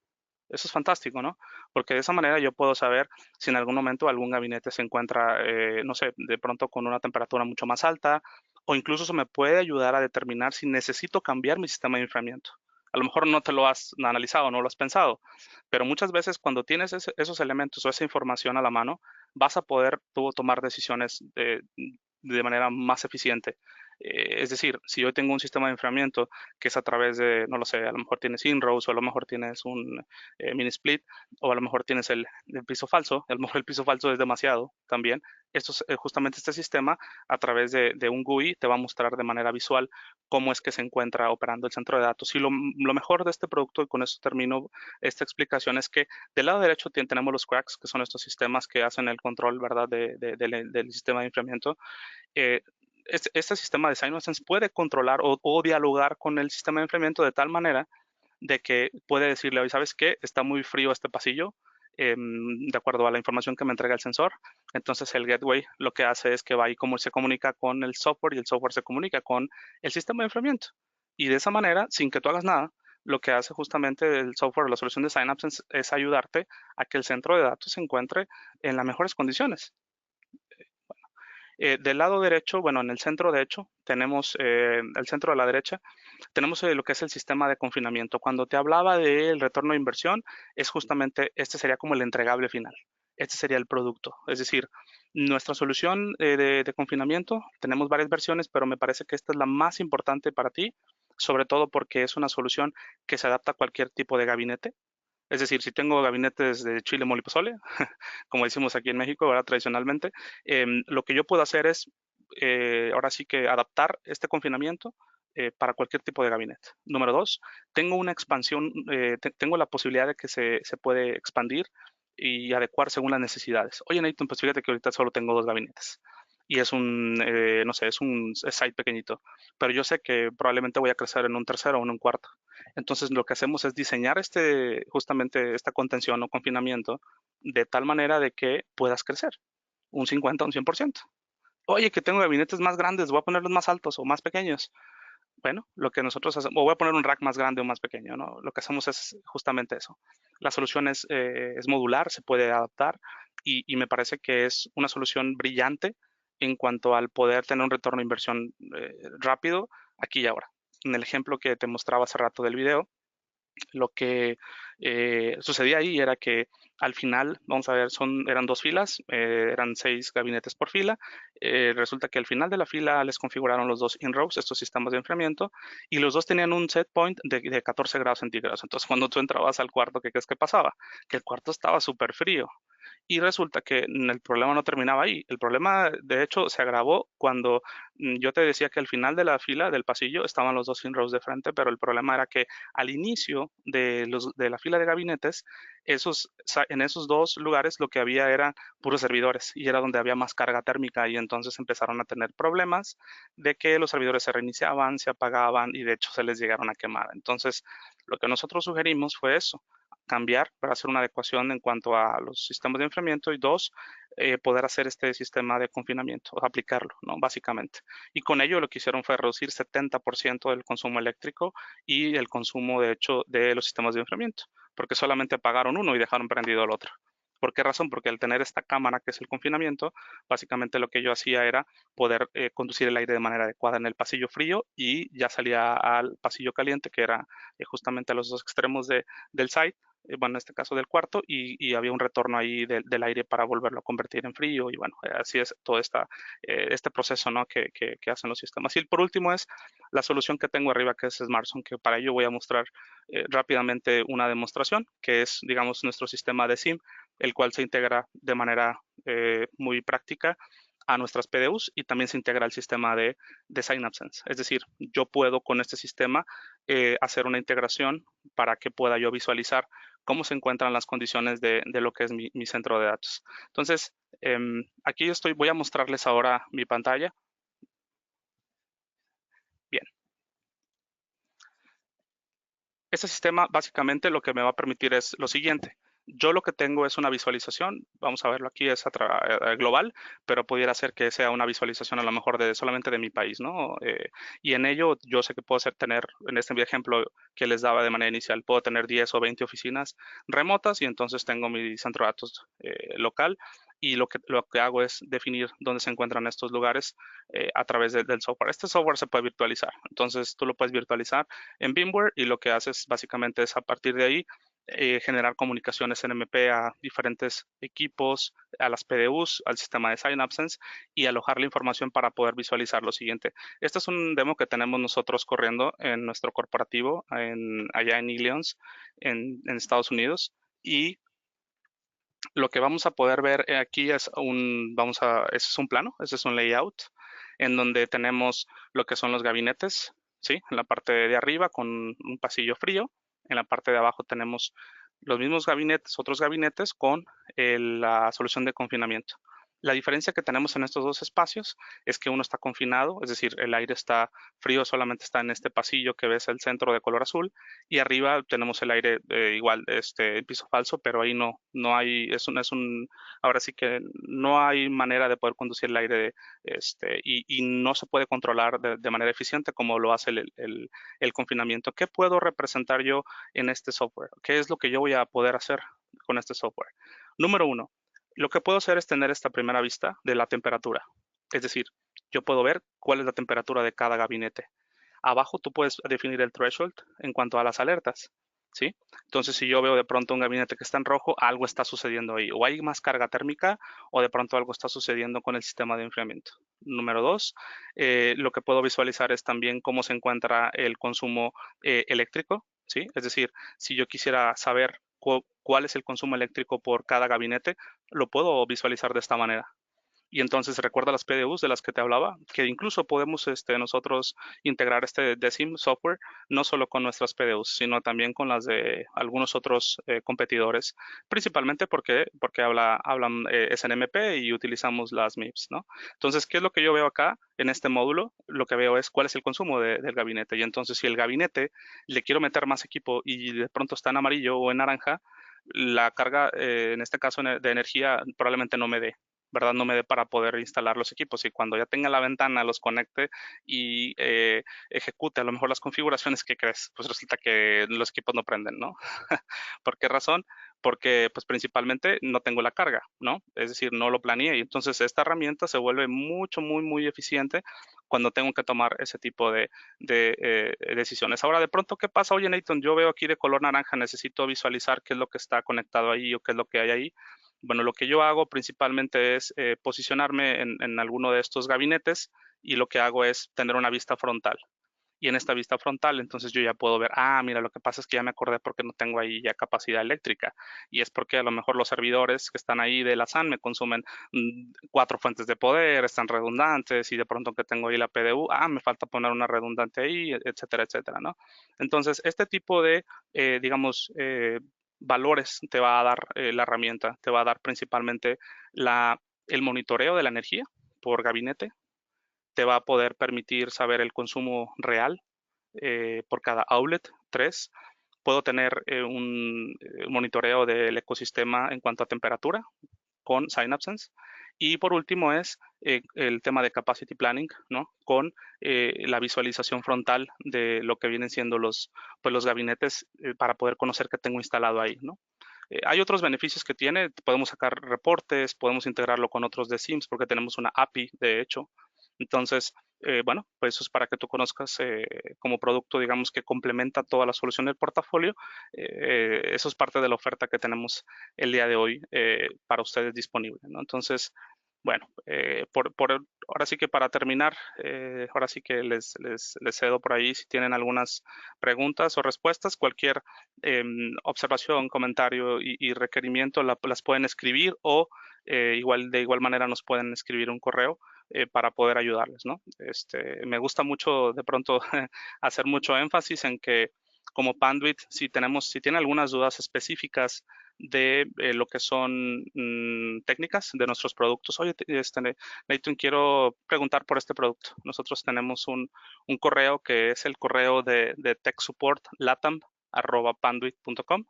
Eso es fantástico, ¿no? Porque de esa manera yo puedo saber si en algún momento algún gabinete se encuentra, no sé, de pronto con una temperatura mucho más alta o incluso eso me puede ayudar a determinar si necesito cambiar mi sistema de enfriamiento. A lo mejor no te lo has analizado, no lo has pensado, pero muchas veces cuando tienes esos elementos o esa información a la mano, vas a poder tú tomar decisiones de manera más eficiente. Es decir, si yo tengo un sistema de enfriamiento que es a través de, no lo sé, a lo mejor tienes in-rows o a lo mejor tienes un mini split o a lo mejor tienes el piso falso, a lo mejor el piso falso es demasiado también. Justamente este sistema a través de un GUI te va a mostrar de manera visual cómo es que se encuentra operando el centro de datos. Y lo mejor de este producto, y con eso termino esta explicación, es que del lado derecho tenemos los cracks, que son estos sistemas que hacen el control, ¿verdad?, del sistema de enfriamiento. Eh, este sistema de Synapse puede controlar o dialogar con el sistema de enfriamiento de tal manera de que puede decirle, oye, ¿sabes qué? Está muy frío este pasillo, de acuerdo a la información que me entrega el sensor. Entonces el gateway lo que hace es que va y como se comunica con el software y el software se comunica con el sistema de enfriamiento. Y de esa manera, sin que tú hagas nada, lo que hace justamente el software, la solución de Synapse es ayudarte a que el centro de datos se encuentre en las mejores condiciones. Del lado derecho, bueno, en el centro de hecho, tenemos el centro de la derecha, tenemos lo que es el sistema de confinamiento. Cuando te hablaba del retorno de inversión, es justamente, este sería como el entregable final. Este sería el producto. Es decir, nuestra solución de confinamiento, tenemos varias versiones, pero me parece que esta es la más importante para ti, sobre todo porque es una solución que se adapta a cualquier tipo de gabinete. Es decir, si tengo gabinetes de chile, mole y pozole, como decimos aquí en México, ¿verdad? Tradicionalmente, lo que yo puedo hacer es, ahora sí que adaptar este confinamiento para cualquier tipo de gabinete. Número dos, tengo una expansión, tengo la posibilidad de que se puede expandir y adecuar según las necesidades. Oye, Nathan, pues fíjate que ahorita solo tengo dos gabinetes y es un, no sé, es un site pequeñito, pero yo sé que probablemente voy a crecer en un tercero o en un cuarto. Entonces lo que hacemos es diseñar justamente esta contención o confinamiento de tal manera de que puedas crecer un 50 o un 100%. Oye, que tengo gabinetes más grandes, voy a ponerlos más altos o más pequeños. Bueno, lo que nosotros hacemos, o voy a poner un rack más grande o más pequeño, ¿no? Lo que hacemos es justamente eso. La solución es modular, se puede adaptar y me parece que es una solución brillante en cuanto al poder tener un retorno de inversión rápido aquí y ahora. En el ejemplo que te mostraba hace rato del video, lo que sucedía ahí era que al final, vamos a ver, eran dos filas, eran 6 gabinetes por fila. Resulta que al final de la fila les configuraron los dos in-rows, estos sistemas de enfriamiento, y los dos tenían un set point de 14 grados centígrados. Entonces, cuando tú entrabas al cuarto, ¿qué crees que pasaba? Que el cuarto estaba súper frío. Y resulta que el problema no terminaba ahí. El problema, de hecho, se agravó cuando yo te decía que al final de la fila del pasillo estaban los dos in-rows de frente, pero el problema era que al inicio de la fila de gabinetes, en esos dos lugares lo que había eran puros servidores y era donde había más carga térmica y entonces empezaron a tener problemas de que los servidores se reiniciaban, se apagaban y de hecho se les llegaron a quemar. Entonces, lo que nosotros sugerimos fue eso, cambiar para hacer una adecuación en cuanto a los sistemas de enfriamiento y dos, poder hacer este sistema de confinamiento, o aplicarlo, ¿no? Básicamente. Y con ello lo que hicieron fue reducir 70% del consumo eléctrico y el consumo, de hecho, de los sistemas de enfriamiento, porque solamente apagaron uno y dejaron prendido el otro. ¿Por qué razón? Porque al tener esta cámara que es el confinamiento, básicamente lo que yo hacía era poder conducir el aire de manera adecuada en el pasillo frío y ya salía al pasillo caliente, que era justamente a los dos extremos del site, bueno, en este caso del cuarto, y había un retorno ahí del aire para volverlo a convertir en frío, y bueno, así es todo este proceso, ¿no? Que hacen los sistemas. Y por último es la solución que tengo arriba, que es SmartZone, que para ello voy a mostrar rápidamente una demostración, que es, digamos, nuestro sistema de SIM, el cual se integra de manera muy práctica a nuestras PDUs y también se integra al sistema de Synapse. Es decir, yo puedo con este sistema hacer una integración para que pueda yo visualizar cómo se encuentran las condiciones de lo que es mi centro de datos. Entonces, aquí voy a mostrarles ahora mi pantalla. Bien, este sistema básicamente lo que me va a permitir es lo siguiente. Yo lo que tengo es una visualización, vamos a verlo aquí, es global, pero pudiera ser que sea una visualización a lo mejor de solamente de mi país, ¿no? Y en ello yo sé que puedo tener, en este ejemplo que les daba de manera inicial, puedo tener 10 o 20 oficinas remotas y entonces tengo mi centro de datos local y lo que hago es definir dónde se encuentran estos lugares a través del software. Este software se puede virtualizar, entonces tú lo puedes virtualizar en VMware y lo que haces básicamente es a partir de ahí generar comunicaciones NMP a diferentes equipos, a las PDUs, al sistema de Synapse y alojar la información para poder visualizar lo siguiente. Este es un demo que tenemos nosotros corriendo en nuestro corporativo allá en Illions, en Estados Unidos. Y lo que vamos a poder ver aquí es ese es un plano, ese es un layout, en donde tenemos lo que son los gabinetes, ¿sí? En la parte de arriba con un pasillo frío, en la parte de abajo tenemos los mismos gabinetes, otros gabinetes con la solución de confinamiento. La diferencia que tenemos en estos dos espacios es que uno está confinado, es decir, el aire está frío, solamente está en este pasillo que ves el centro de color azul, y arriba tenemos el aire igual, en piso falso, pero ahí no hay, ahora sí que no hay manera de poder conducir el aire, y no se puede controlar de manera eficiente como lo hace el confinamiento. ¿Qué puedo representar yo en este software? ¿Qué es lo que yo voy a poder hacer con este software? Número uno, lo que puedo hacer es tener esta primera vista de la temperatura. Es decir, yo puedo ver cuál es la temperatura de cada gabinete. Abajo tú puedes definir el threshold en cuanto a las alertas, ¿sí? Entonces, si yo veo de pronto un gabinete que está en rojo, algo está sucediendo ahí. O hay más carga térmica o de pronto algo está sucediendo con el sistema de enfriamiento. Número dos, lo que puedo visualizar es también cómo se encuentra el consumo eléctrico, ¿sí? Es decir, si yo quisiera saber cuál es el consumo eléctrico por cada gabinete, lo puedo visualizar de esta manera. Y entonces recuerda las PDUs de las que te hablaba, que incluso podemos nosotros integrar este DESIM software no solo con nuestras PDUs, sino también con las de algunos otros competidores, principalmente porque hablan SNMP y utilizamos las MIPS, ¿no? Entonces, ¿qué es lo que yo veo acá en este módulo? Lo que veo es cuál es el consumo del gabinete. Y entonces, si el gabinete le quiero meter más equipo y de pronto está en amarillo o en naranja, la carga, en este caso de energía, probablemente no me dé. ¿Verdad? No me dé para poder instalar los equipos y cuando ya tenga la ventana los conecte y ejecute a lo mejor las configuraciones que crees, pues resulta que los equipos no prenden, ¿no? ¿Por qué razón? Porque pues principalmente no tengo la carga, ¿no? Es decir, no lo planeé y entonces esta herramienta se vuelve mucho, muy eficiente cuando tengo que tomar ese tipo de decisiones. Ahora, de pronto, ¿qué pasa? Oye, Nathan, yo veo aquí de color naranja, necesito visualizar qué es lo que está conectado ahí o qué es lo que hay ahí. Bueno, lo que yo hago principalmente es posicionarme en alguno de estos gabinetes y lo que hago es tener una vista frontal. Y en esta vista frontal, entonces yo ya puedo ver, mira, lo que pasa es que ya me acordé porque no tengo ahí ya capacidad eléctrica. Y es porque a lo mejor los servidores que están ahí de la SAN me consumen 4 fuentes de poder, están redundantes y de pronto que tengo ahí la PDU, me falta poner una redundante ahí, etcétera, etcétera, ¿no? Entonces, este tipo de, digamos, valores te va a dar la herramienta, te va a dar principalmente el monitoreo de la energía por gabinete, te va a poder permitir saber el consumo real por cada outlet. 3, puedo tener un monitoreo del ecosistema en cuanto a temperatura con Synapse. Y por último es el tema de capacity planning, ¿no? Con la visualización frontal de lo que vienen siendo los gabinetes para poder conocer qué tengo instalado ahí, ¿no? Hay otros beneficios que tiene, podemos sacar reportes, podemos integrarlo con otros de Sims porque tenemos una API, de hecho. Entonces, bueno, pues eso es para que tú conozcas como producto, digamos, que complementa toda la solución del portafolio. Eso es parte de la oferta que tenemos el día de hoy para ustedes disponible, ¿no? Entonces, bueno, ahora sí que para terminar, ahora sí que les cedo por ahí si tienen algunas preguntas o respuestas, cualquier observación, comentario y requerimiento las pueden escribir o de igual manera nos pueden escribir un correo para poder ayudarles, ¿no? Me gusta mucho de pronto hacer mucho énfasis en que como Panduit, si tienen algunas dudas específicas de lo que son técnicas de nuestros productos. Oye, Nathan, quiero preguntar por este producto. Nosotros tenemos un correo que es el correo de tech support latam@panduit.com.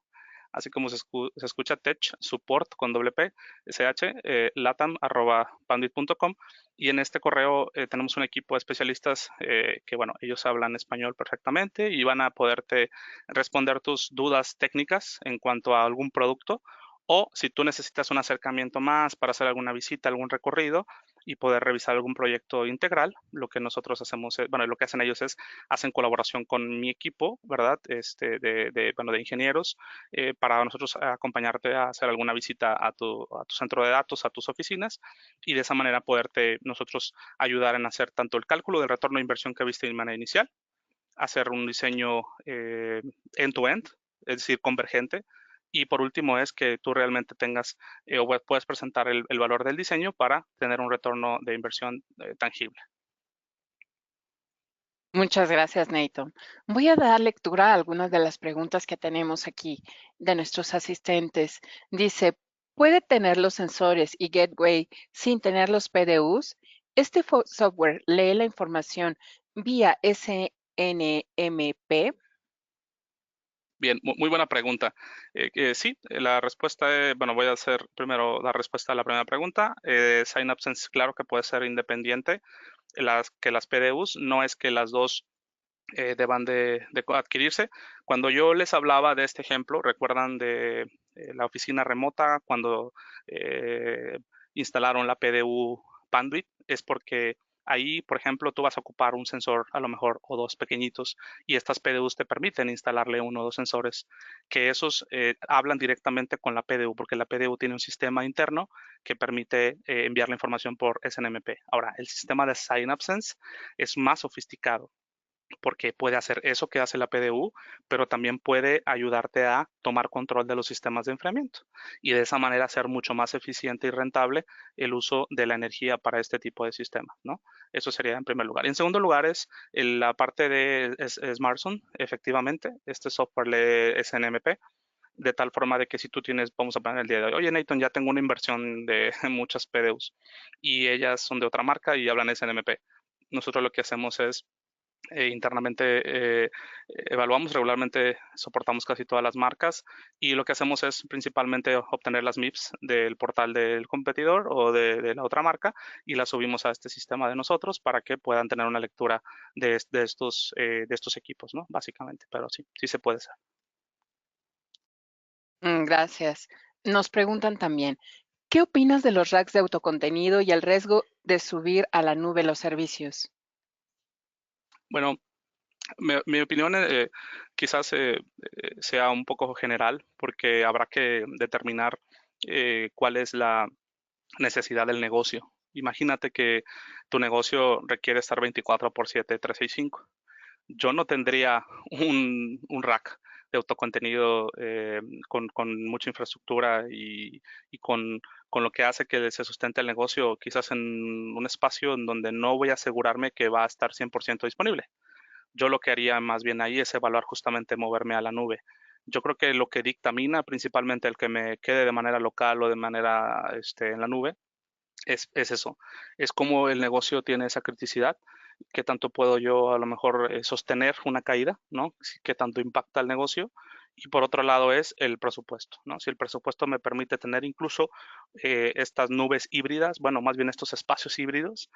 así como se escucha Tech Support con doble P, SH, latam@panduit.com. Y en este correo tenemos un equipo de especialistas que, bueno, ellos hablan español perfectamente y van a poderte responder tus dudas técnicas en cuanto a algún producto, o si tú necesitas un acercamiento más para hacer alguna visita, algún recorrido y poder revisar algún proyecto integral. Lo que nosotros hacemos es, bueno, lo que hacen ellos es, hacen colaboración con mi equipo, ¿verdad? Bueno, de ingenieros, para nosotros acompañarte a hacer alguna visita a tu centro de datos, a tus oficinas, y de esa manera poderte nosotros ayudar en hacer tanto el cálculo del retorno de inversión que viste de manera inicial, hacer un diseño end-to-end, es decir, convergente. Y por último es que tú realmente tengas o puedes presentar el valor del diseño para tener un retorno de inversión tangible. Muchas gracias, Nathan. Voy a dar lectura a algunas de las preguntas que tenemos aquí de nuestros asistentes. Dice, ¿puede tener los sensores y gateway sin tener los PDUs? ¿Este software lee la información vía SNMP? Bien, muy buena pregunta. Sí, la respuesta, bueno, voy a hacer primero la respuesta a la primera pregunta. SynapSense, claro que puede ser independiente. Las PDUs no es que las dos deban de adquirirse. Cuando yo les hablaba de este ejemplo, recuerdan de la oficina remota cuando eh, instalaron la PDU Panduit, es porque ahí, por ejemplo, tú vas a ocupar un sensor a lo mejor o dos pequeñitos y estas PDUs te permiten instalarle uno o dos sensores que esos hablan directamente con la PDU porque la PDU tiene un sistema interno que permite enviar la información por SNMP. Ahora, el sistema de SynapSense es más sofisticado porque puede hacer eso que hace la PDU, pero también puede ayudarte a tomar control de los sistemas de enfriamiento y de esa manera hacer mucho más eficiente y rentable el uso de la energía para este tipo de sistemas, ¿no? Eso sería en primer lugar. Y en segundo lugar es la parte de SmartZone, efectivamente, este software lee SNMP, de tal forma de que si tú tienes, vamos a poner el día de hoy, oye Nathan, ya tengo una inversión de muchas PDUs y ellas son de otra marca y hablan SNMP. Nosotros lo que hacemos es internamente evaluamos regularmente, soportamos casi todas las marcas y lo que hacemos es principalmente obtener las MIPS del portal del competidor o de la otra marca y las subimos a este sistema de nosotros para que puedan tener una lectura de estos equipos, ¿no? Básicamente, pero sí, sí se puede hacer. Gracias. Nos preguntan también, ¿qué opinas de los racks de autocontenido y el riesgo de subir a la nube los servicios? Bueno, mi opinión quizás sea un poco general porque habrá que determinar cuál es la necesidad del negocio. Imagínate que tu negocio requiere estar 24 por 7, 365. Yo no tendría un rack de autocontenido con mucha infraestructura y con lo que hace que se sustente el negocio, quizás en un espacio en donde no voy a asegurarme que va a estar 100% disponible. Yo lo que haría más bien ahí es evaluar justamente moverme a la nube. Yo creo que lo que dictamina principalmente el que me quede de manera local o de manera en la nube es eso, es cómo el negocio tiene esa criticidad, qué tanto puedo yo a lo mejor sostener una caída, ¿no? Qué tanto impacta el negocio. Y por otro lado es el presupuesto, ¿no? Si el presupuesto me permite tener incluso estas nubes híbridas, bueno, más bien estos espacios híbridos,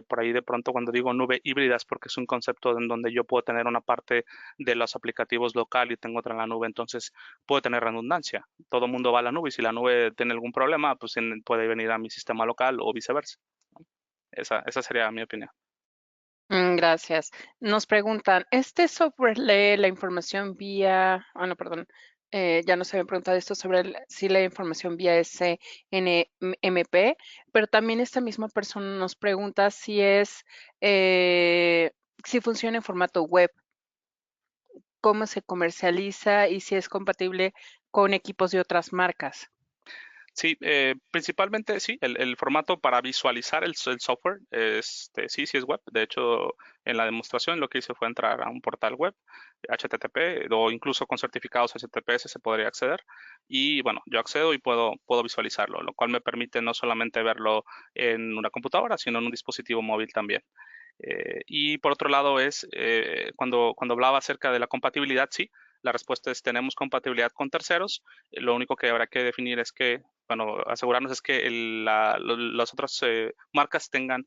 por ahí de pronto cuando digo nube híbridas porque es un concepto en donde yo puedo tener una parte de los aplicativos local y tengo otra en la nube, entonces puedo tener redundancia. Todo el mundo va a la nube y si la nube tiene algún problema, pues puede venir a mi sistema local o viceversa. Esa sería mi opinión. Gracias. Nos preguntan, ¿este software lee la información vía, no, perdón, ya nos habían preguntado esto sobre si lee información vía SNMP, pero también esta misma persona nos pregunta si funciona en formato web, cómo se comercializa y si es compatible con equipos de otras marcas. Sí, principalmente sí, el formato para visualizar el software, sí es web. De hecho, en la demostración lo que hice fue entrar a un portal web, HTTP, o incluso con certificados HTTPS se podría acceder. Y bueno, yo accedo y puedo visualizarlo, lo cual me permite no solamente verlo en una computadora, sino en un dispositivo móvil también. Y por otro lado cuando hablaba acerca de la compatibilidad, sí, La respuesta es tenemos compatibilidad con terceros. Lo único que habrá que definir es que, bueno, asegurarnos es que las otras marcas tengan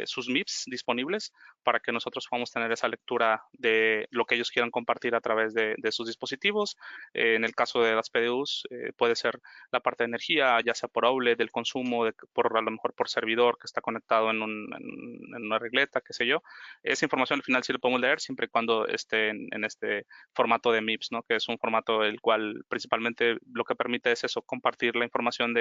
sus MIPS disponibles para que nosotros podamos tener esa lectura de lo que ellos quieran compartir a través de sus dispositivos. En el caso de las PDUs, puede ser la parte de energía, ya sea por outlet, del consumo, por a lo mejor por servidor que está conectado en una regleta, qué sé yo. Esa información al final sí lo podemos leer siempre y cuando esté en este formato de MIPS, ¿no? Que es un formato el cual principalmente lo que permite es eso, compartir la información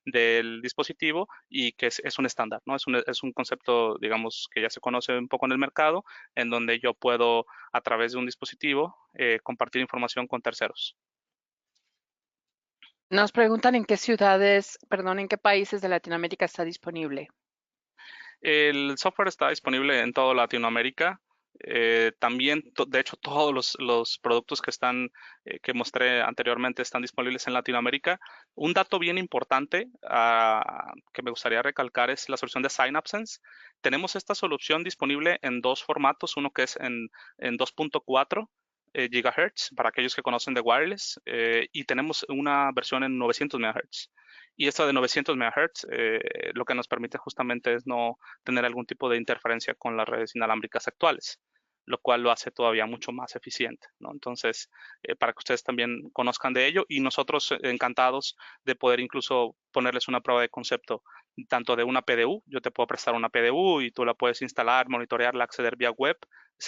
del dispositivo y que es un estándar, ¿no? Es un concepto, digamos, que ya se conoce un poco en el mercado, en donde yo puedo, a través de un dispositivo, compartir información con terceros. Nos preguntan en qué ciudades, perdón, en qué países de Latinoamérica está disponible. El software está disponible en toda Latinoamérica. También, de hecho, todos los productos que mostré anteriormente están disponibles en Latinoamérica. Un dato bien importante que me gustaría recalcar es la solución de SignAbsence. Tenemos esta solución disponible en dos formatos, uno que es en 2.4 GHz para aquellos que conocen de wireless y tenemos una versión en 900 MHz. Y esta de 900 MHz lo que nos permite justamente es no tener algún tipo de interferencia con las redes inalámbricas actuales, lo cual lo hace todavía mucho más eficiente, ¿no? Entonces, para que ustedes también conozcan de ello y nosotros encantados de poder incluso ponerles una prueba de concepto tanto de una PDU, yo te puedo prestar una PDU y tú la puedes instalar, monitorearla, acceder vía web.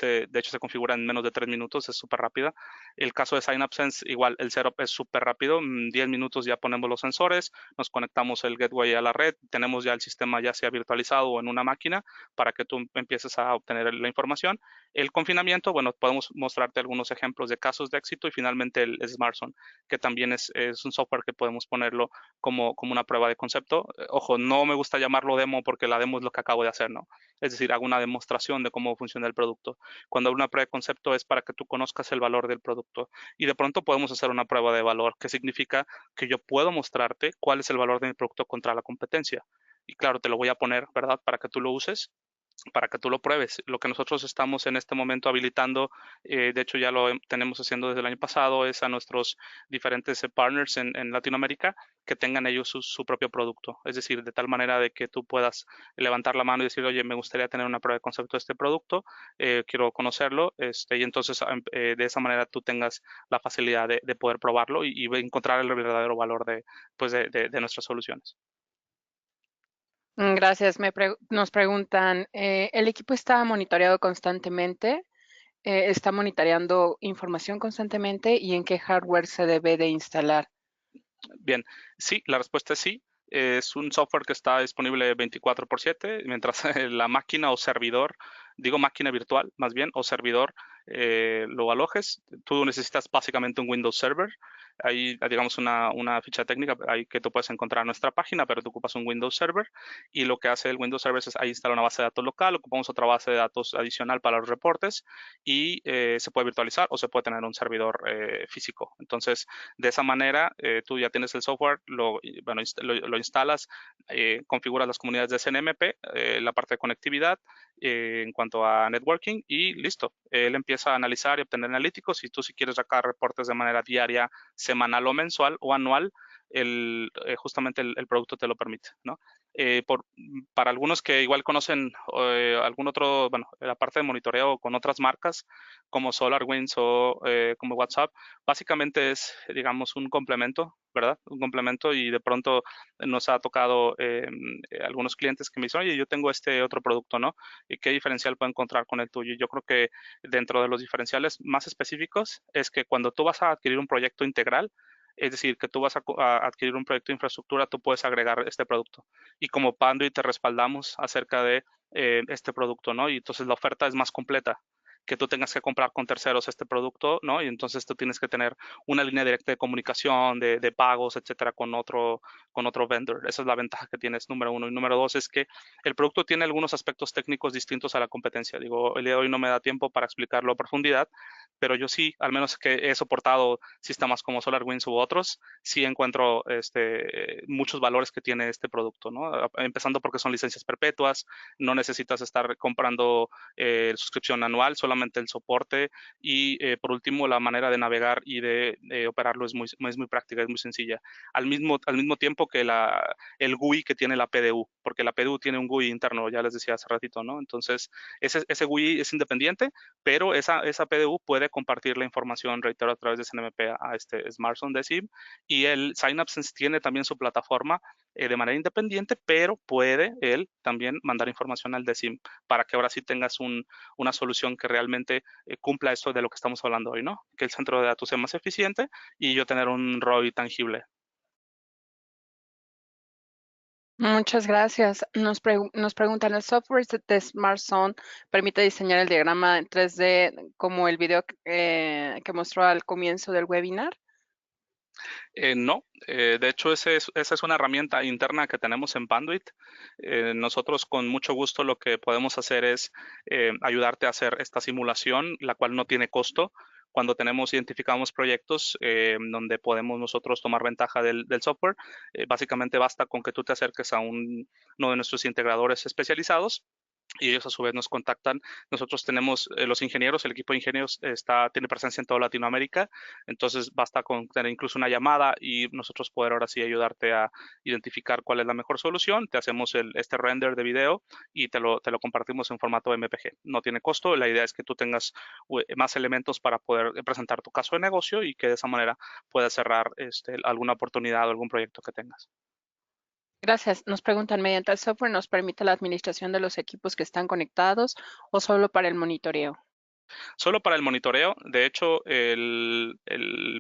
De hecho, se configura en menos de 3 minutos, es súper rápida. El caso de SignAbsence, igual el setup es súper rápido, en 10 minutos ya ponemos los sensores, nos conectamos el gateway a la red, tenemos ya el sistema ya sea virtualizado o en una máquina para que tú empieces a obtener la información. El confinamiento, bueno, podemos mostrarte algunos ejemplos de casos de éxito y finalmente el SmartZone, que también es un software que podemos ponerlo como una prueba de concepto. Ojo, no me gusta llamarlo demo porque la demo es lo que acabo de hacer, ¿no? Es decir, hago una demostración de cómo funciona el producto. Cuando una prueba de concepto es para que tú conozcas el valor del producto y de pronto podemos hacer una prueba de valor, que significa que yo puedo mostrarte cuál es el valor de mi producto contra la competencia. Y claro, te lo voy a poner, ¿verdad? Para que tú lo uses, para que tú lo pruebes. Lo que nosotros estamos en este momento habilitando, de hecho ya lo tenemos haciendo desde el año pasado, es a nuestros diferentes partners en Latinoamérica que tengan ellos su propio producto. Es decir, de tal manera de que tú puedas levantar la mano y decir, oye, me gustaría tener una prueba de concepto de este producto, quiero conocerlo, y entonces de esa manera tú tengas la facilidad de poder probarlo y encontrar el verdadero valor pues de nuestras soluciones. Gracias. Nos preguntan, ¿el equipo está monitoreado constantemente? ¿Está monitoreando información constantemente? ¿Y en qué hardware se debe de instalar? Bien, sí, la respuesta es sí. Es un software que está disponible 24/7, mientras la máquina o servidor, digo máquina virtual más bien, o servidor, lo alojes. Tú necesitas básicamente un Windows Server. Ahí, digamos, una ficha técnica ahí que tú puedes encontrar en nuestra página, pero tú ocupas un Windows Server y lo que hace el Windows Server es ahí instala una base de datos local, ocupamos otra base de datos adicional para los reportes y se puede virtualizar o se puede tener un servidor físico. Entonces, de esa manera, tú ya tienes el software, bueno, lo instalas, configuras las comunidades de SNMP, la parte de conectividad en cuanto a networking y listo. Él empieza a analizar y obtener analíticos y tú si quieres sacar reportes de manera diaria, semanal o mensual o anual, justamente el producto te lo permite, ¿no? Para algunos que igual conocen algún otro, bueno, la parte de monitoreo con otras marcas como SolarWinds o como WhatsApp, básicamente es, digamos, un complemento, ¿verdad? Un complemento y de pronto nos ha tocado algunos clientes que me dicen, oye, yo tengo este otro producto, ¿no? ¿Y qué diferencial puedo encontrar con el tuyo? Yo creo que dentro de los diferenciales más específicos es que cuando tú vas a adquirir un proyecto integral, es decir, que tú vas a adquirir un proyecto de infraestructura, tú puedes agregar este producto. Y como Panduit te respaldamos acerca de este producto, ¿no? Y entonces la oferta es más completa que tú tengas que comprar con terceros este producto, ¿no? Y entonces tú tienes que tener una línea directa de comunicación, de pagos, etcétera, con otro vendor. Esa es la ventaja que tienes, número uno. Y número dos es que el producto tiene algunos aspectos técnicos distintos a la competencia. Digo, el día de hoy no me da tiempo para explicarlo a profundidad, pero yo sí, al menos que he soportado sistemas como SolarWinds u otros, sí encuentro muchos valores que tiene este producto, ¿no? Empezando porque son licencias perpetuas, no necesitas estar comprando suscripción anual, solamente solamente el soporte y por último la manera de navegar y de operarlo es muy práctica, es muy sencilla. Al mismo tiempo que el GUI que tiene la PDU, porque la PDU tiene un GUI interno, ya les decía hace ratito, ¿no? Entonces, ese GUI es independiente, pero esa PDU puede compartir la información, reitero, a través de SNMP a este smartphone de SIM, y el Synapse tiene también su plataforma de manera independiente, pero puede él también mandar información al DSIM para que ahora sí tengas una solución que realmente cumpla esto de lo que estamos hablando hoy, ¿no? Que el centro de datos sea más eficiente y yo tener un ROI tangible. Muchas gracias. Nos preguntan, ¿el software de SmartZone permite diseñar el diagrama en 3D como el video que mostró al comienzo del webinar? No, de hecho esa es una herramienta interna que tenemos en Panduit. Nosotros con mucho gusto lo que podemos hacer es ayudarte a hacer esta simulación, la cual no tiene costo. Cuando identificamos proyectos donde podemos nosotros tomar ventaja del software, básicamente basta con que tú te acerques a uno de nuestros integradores especializados y ellos a su vez nos contactan. Nosotros tenemos los ingenieros, el equipo de ingenieros tiene presencia en toda Latinoamérica, entonces basta con tener incluso una llamada y nosotros poder ahora sí ayudarte a identificar cuál es la mejor solución. Te hacemos este render de video y te lo compartimos en formato MPG. No tiene costo, la idea es que tú tengas más elementos para poder presentar tu caso de negocio y que de esa manera puedas cerrar alguna oportunidad o algún proyecto que tengas. Gracias. Nos preguntan, ¿mediante el software nos permite la administración de los equipos que están conectados o solo para el monitoreo? Solo para el monitoreo. De hecho, el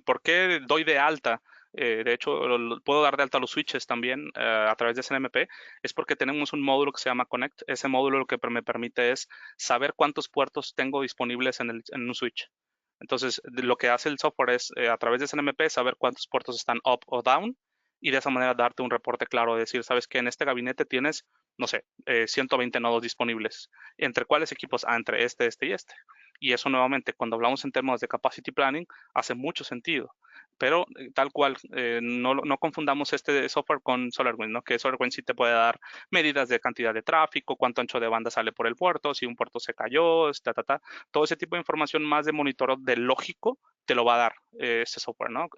por qué doy de alta, de hecho, puedo dar de alta los switches también a través de SNMP, es porque tenemos un módulo que se llama Connect. Ese módulo lo que me permite es saber cuántos puertos tengo disponibles en un switch. Entonces, lo que hace el software es, a través de SNMP, saber cuántos puertos están up o down y de esa manera darte un reporte claro, decir, sabes que en este gabinete tienes, no sé, 120 nodos disponibles. ¿Entre cuáles equipos? Ah, entre este y este. Y eso nuevamente, cuando hablamos en términos de capacity planning, hace mucho sentido. Pero tal cual, no confundamos este software con SolarWinds, ¿no? Que SolarWinds sí te puede dar medidas de cantidad de tráfico, cuánto ancho de banda sale por el puerto, si un puerto se cayó, todo ese tipo de información más de monitoreo de lógico te lo va a dar este software, ¿no?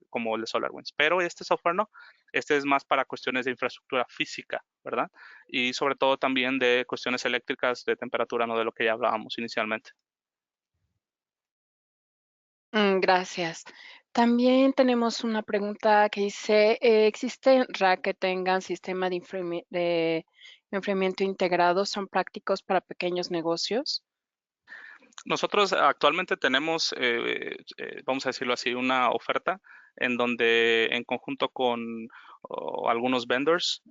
Como el de SolarWinds. Pero este software no, este es más para cuestiones de infraestructura física, ¿verdad? Y sobre todo también de cuestiones eléctricas, de temperatura, ¿no? De lo que ya hablábamos inicialmente. Gracias. También tenemos una pregunta que dice, ¿existen rack que tengan sistema de enfriamiento integrado? ¿Son prácticos para pequeños negocios? Nosotros actualmente tenemos, vamos a decirlo así, una oferta en donde en conjunto con algunos vendors,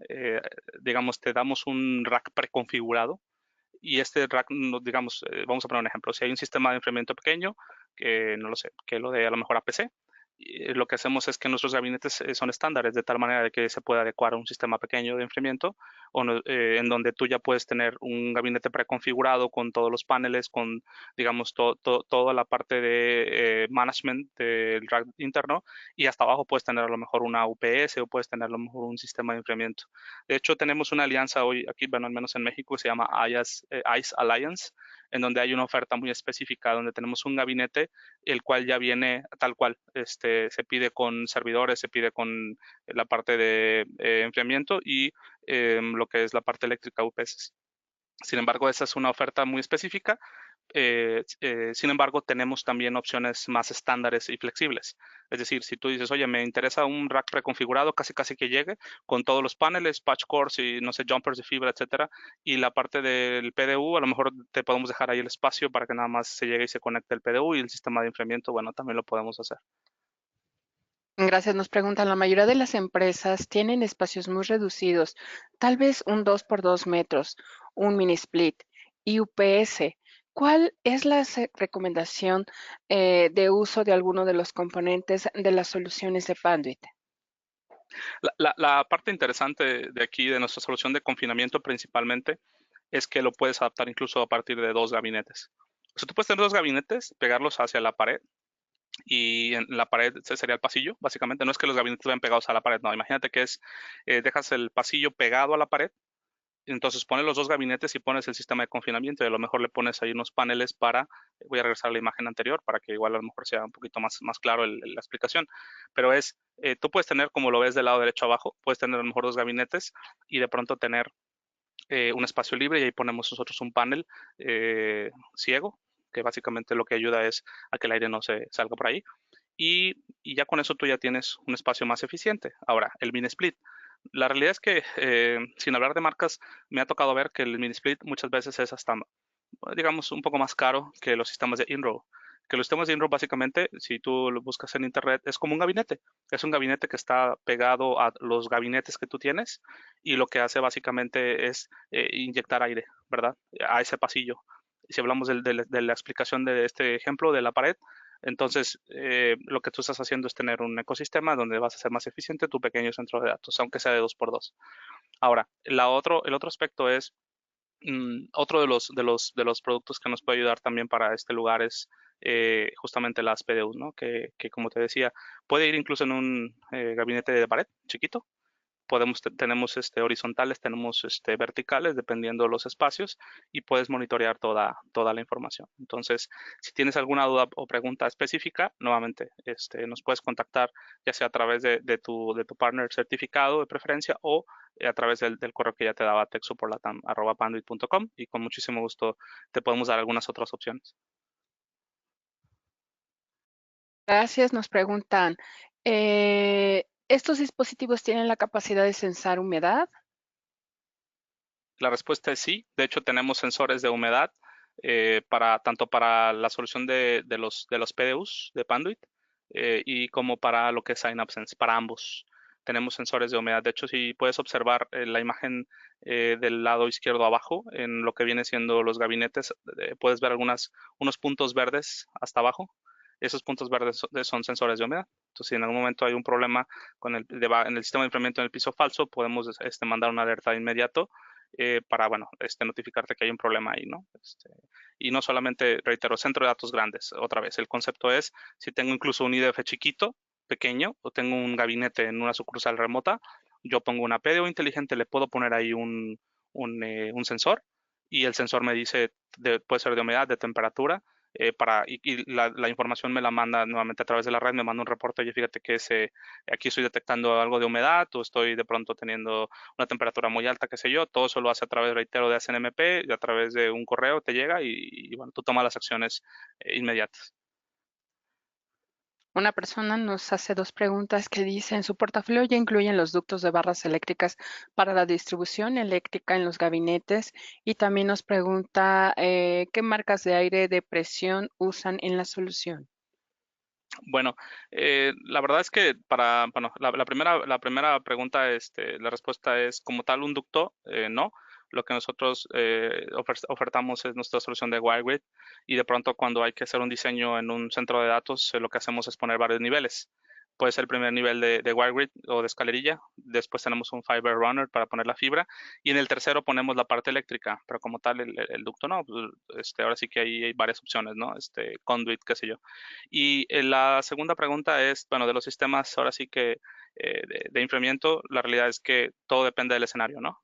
digamos, te damos un rack preconfigurado y este rack, digamos, vamos a poner un ejemplo, si hay un sistema de enfriamiento pequeño, que no lo sé, que lo de a lo mejor APC, lo que hacemos es que nuestros gabinetes son estándares de tal manera de que se puede adecuar a un sistema pequeño de enfriamiento en donde tú ya puedes tener un gabinete preconfigurado con todos los paneles, con, digamos, toda la parte de management del rack interno y hasta abajo puedes tener a lo mejor una UPS o puedes tener a lo mejor un sistema de enfriamiento. De hecho, tenemos una alianza hoy aquí, bueno, al menos en México, que se llama ICE Alliance, en donde hay una oferta muy específica, donde tenemos un gabinete, el cual ya viene tal cual, se pide con servidores, se pide con la parte de enfriamiento y lo que es la parte eléctrica UPS. Sin embargo, esa es una oferta muy específica. Sin embargo, tenemos también opciones más estándares y flexibles. Es decir, si tú dices, oye, me interesa un rack preconfigurado, casi casi que llegue con todos los paneles, patch cores y no sé, jumpers de fibra, etcétera, y la parte del PDU, a lo mejor te podemos dejar ahí el espacio para que nada más se llegue y se conecte el PDU y el sistema de enfriamiento, bueno, también lo podemos hacer. Gracias. Nos preguntan, la mayoría de las empresas tienen espacios muy reducidos, tal vez un 2 por 2 metros, un mini split y UPS. ¿Cuál es la recomendación de uso de alguno de los componentes de las soluciones de Panduit? La parte interesante de aquí, de nuestra solución de confinamiento principalmente, es que lo puedes adaptar incluso a partir de dos gabinetes. O sea, tú puedes tener dos gabinetes, pegarlos hacia la pared y en la pared ese sería el pasillo, básicamente. No es que los gabinetes vayan pegados a la pared, no. Imagínate que dejas el pasillo pegado a la pared Entonces pones los dos gabinetes y pones el sistema de confinamiento y a lo mejor le pones ahí unos paneles para, voy a regresar a la imagen anterior para que igual a lo mejor sea un poquito más claro la explicación, pero tú puedes tener, como lo ves del lado derecho abajo, puedes tener a lo mejor dos gabinetes y de pronto tener un espacio libre y ahí ponemos nosotros un panel ciego, que básicamente lo que ayuda es a que el aire no se salga por ahí. Y ya con eso tú ya tienes un espacio más eficiente. Ahora, el mini split. La realidad es que, sin hablar de marcas, me ha tocado ver que el mini split muchas veces es hasta, digamos, un poco más caro que los sistemas de in-row. Que los sistemas de in-row básicamente, si tú lo buscas en internet, es como un gabinete. Es un gabinete que está pegado a los gabinetes que tú tienes y lo que hace básicamente es inyectar aire, ¿verdad? A ese pasillo. Si hablamos de la explicación de este ejemplo de la pared, entonces lo que tú estás haciendo es tener un ecosistema donde vas a ser más eficiente tu pequeño centro de datos, aunque sea de 2x2. Ahora, el otro aspecto es otro de los productos que nos puede ayudar también para este lugar es justamente las PDUs, ¿no? Que como te decía, puede ir incluso en un gabinete de pared chiquito. Tenemos horizontales, tenemos verticales, dependiendo de los espacios, y puedes monitorear toda la información. Entonces, si tienes alguna duda o pregunta específica, nuevamente nos puedes contactar ya sea a través de tu partner certificado de preferencia o a través del correo que ya te daba techsupport@panduit.com y con muchísimo gusto te podemos dar algunas otras opciones. Gracias. Nos preguntan, ¿estos dispositivos tienen la capacidad de sensar humedad? La respuesta es sí. De hecho, tenemos sensores de humedad tanto para la solución de los PDUs de Panduit y como para lo que es SynapseSense, para ambos. Tenemos sensores de humedad. De hecho, si puedes observar la imagen del lado izquierdo abajo, en lo que viene siendo los gabinetes, puedes ver unos puntos verdes hasta abajo. Esos puntos verdes son sensores de humedad. Entonces, si en algún momento hay un problema en el sistema de enfriamiento en el piso falso, podemos mandar una alerta de inmediato para, bueno, notificarte que hay un problema ahí, ¿no? Y no solamente, reitero, centro de datos grandes. Otra vez, el concepto es, si tengo incluso un IDF chiquito, pequeño, o tengo un gabinete en una sucursal remota, yo pongo una PDO inteligente, le puedo poner ahí un sensor y el sensor me dice, puede ser de humedad, de temperatura, y la información me la manda nuevamente a través de la red, me manda un reporte, oye, fíjate que aquí estoy detectando algo de humedad o estoy de pronto teniendo una temperatura muy alta, qué sé yo, todo eso lo hace a través, reitero, de SNMP y a través de un correo te llega y bueno, tú tomas las acciones inmediatas. Una persona nos hace dos preguntas que dicen, ¿su portafolio ya incluyen los ductos de barras eléctricas para la distribución eléctrica en los gabinetes? Y también nos pregunta, ¿qué marcas de aire de presión usan en la solución? Bueno, la verdad es que bueno, la primera pregunta, la respuesta es como tal un ducto, no. Lo que nosotros ofertamos es nuestra solución de WireGrid y de pronto cuando hay que hacer un diseño en un centro de datos, lo que hacemos es poner varios niveles. Puede ser el primer nivel de WireGrid o de escalerilla, después tenemos un Fiber Runner para poner la fibra y en el tercero ponemos la parte eléctrica, pero como tal el ducto no, pues, ahora sí que hay varias opciones, ¿no? Conduit, qué sé yo. Y la segunda pregunta es, bueno, de los sistemas ahora sí que de enfriamiento, la realidad es que todo depende del escenario, ¿no?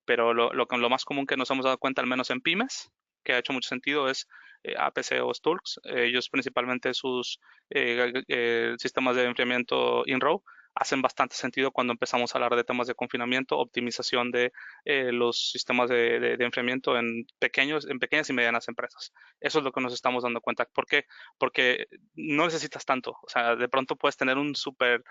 Pero lo más común que nos hemos dado cuenta, al menos en pymes, que ha hecho mucho sentido, es APC o Stulks. Ellos principalmente sus sistemas de enfriamiento in-row hacen bastante sentido cuando empezamos a hablar de temas de confinamiento, optimización de los sistemas de enfriamiento en pequeñas y medianas empresas. Eso es lo que nos estamos dando cuenta. ¿Por qué? Porque no necesitas tanto. O sea, de pronto puedes tener un súper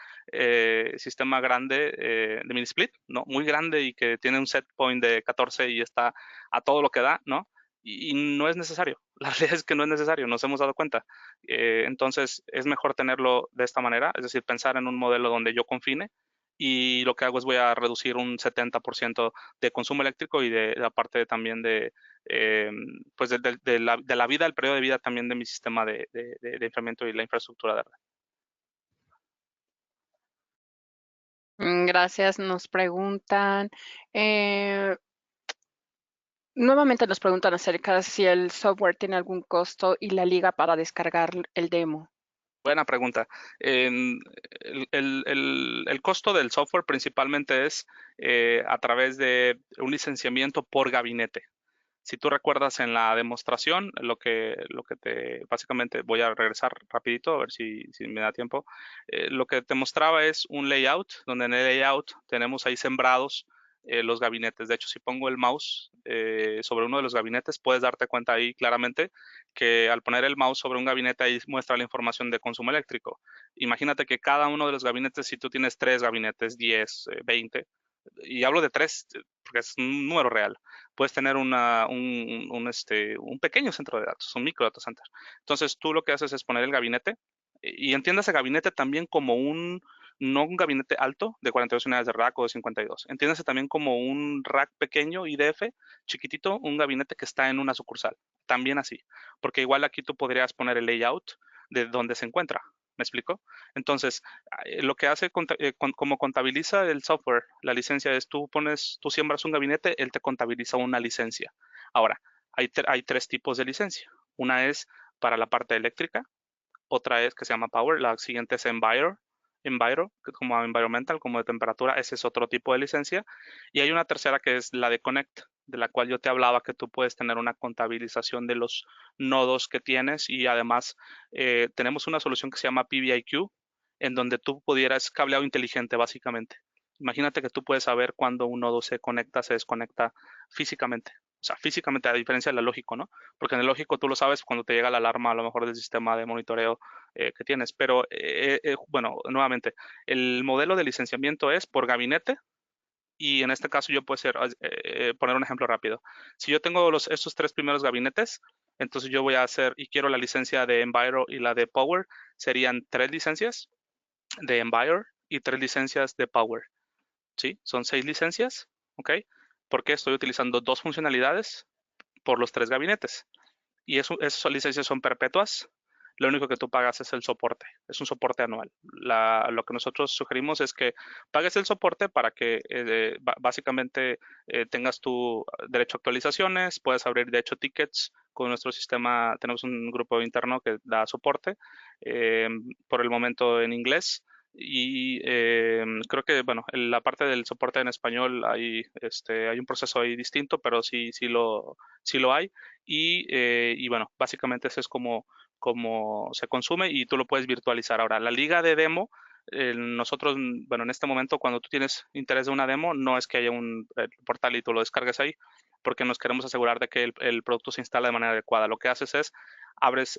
sistema grande de mini split, ¿no? Muy grande y que tiene un set point de 14 y está a todo lo que da, ¿no? Y no es necesario. La realidad es que no es necesario, nos hemos dado cuenta. Entonces, es mejor tenerlo de esta manera, es decir, pensar en un modelo donde yo confine y lo que hago es voy a reducir un 70% de consumo eléctrico y de la parte también eh, pues de la vida, el periodo de vida también de mi sistema de enfriamiento y la infraestructura de red. Gracias. Nos preguntan, eh, nuevamente nos preguntan acerca de si el software tiene algún costo y la liga para descargar el demo. Buena pregunta. El costo del software principalmente es a través de un licenciamiento por gabinete. Si tú recuerdas en la demostración, lo que básicamente voy a regresar rapidito, a ver si me da tiempo. Lo que te mostraba es un layout, donde en el layout tenemos ahí sembrados los gabinetes. De hecho, si pongo el mouse sobre uno de los gabinetes, puedes darte cuenta ahí claramente que al poner el mouse sobre un gabinete ahí muestra la información de consumo eléctrico. Imagínate que cada uno de los gabinetes, si tú tienes 3 gabinetes, 10, 20, y hablo de 3 porque es un número real, puedes tener un pequeño centro de datos, un micro data center. Entonces tú lo que haces es poner el gabinete y entiendas el gabinete también como no un gabinete alto de 42 unidades de rack o de 52. Entiéndase también como un rack pequeño, IDF, chiquitito, un gabinete que está en una sucursal. También así, porque igual aquí tú podrías poner el layout de donde se encuentra. ¿Me explico? Entonces, lo que hace, como contabiliza el software, la licencia es tú siembras un gabinete, él te contabiliza una licencia. Ahora, hay 3 tipos de licencia. Una es para la parte eléctrica, otra es que se llama Power, la siguiente es Enviro, que es como environmental, como de temperatura, ese es otro tipo de licencia. Y hay una tercera que es la de Connect, de la cual yo te hablaba, que tú puedes tener una contabilización de los nodos que tienes y además tenemos una solución que se llama PBIQ, en donde tú pudieras cableado inteligente básicamente. Imagínate que tú puedes saber cuándo un nodo se conecta, se desconecta físicamente. O sea, físicamente, a diferencia de la lógico, ¿no? Porque en el lógico tú lo sabes cuando te llega la alarma a lo mejor del sistema de monitoreo que tienes. Pero bueno, nuevamente, el modelo de licenciamiento es por gabinete y en este caso yo puedo poner un ejemplo rápido. Si yo tengo estos 3 primeros gabinetes, entonces yo voy a hacer y quiero la licencia de Enviro y la de Power, serían 3 licencias de Enviro y 3 licencias de Power. ¿Sí? Son 6 licencias, ¿ok? Porque estoy utilizando 2 funcionalidades por los 3 gabinetes y esas licencias son perpetuas. Lo único que tú pagas es el soporte, es un soporte anual. Lo que nosotros sugerimos es que pagues el soporte para que básicamente tengas tu derecho a actualizaciones, puedes abrir de hecho tickets con nuestro sistema, tenemos un grupo interno que da soporte, eh, por el momento en inglés. Y creo que, bueno, en la parte del soporte en español hay un proceso ahí distinto, pero sí lo hay. Y bueno, básicamente eso es como se consume y tú lo puedes virtualizar. Ahora, la liga de demo, nosotros, bueno, en este momento cuando tú tienes interés de una demo, no es que haya un portal y tú lo descargues ahí, porque nos queremos asegurar de que el producto se instala de manera adecuada. Lo que haces es,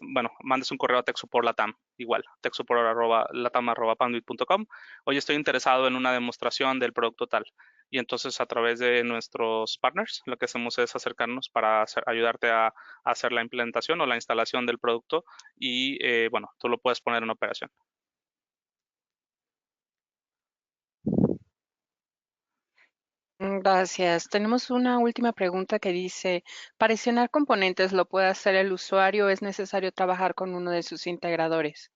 bueno, mandes un correo a TechSupport Latam, igual, techsupport@latam@panduit.com. Oye, estoy interesado en una demostración del producto tal y entonces a través de nuestros partners lo que hacemos es acercarnos para ayudarte a hacer la implementación o la instalación del producto y bueno, tú lo puedes poner en operación. Gracias. Tenemos una última pregunta que dice, ¿para adicionar componentes lo puede hacer el usuario o es necesario trabajar con uno de sus integradores?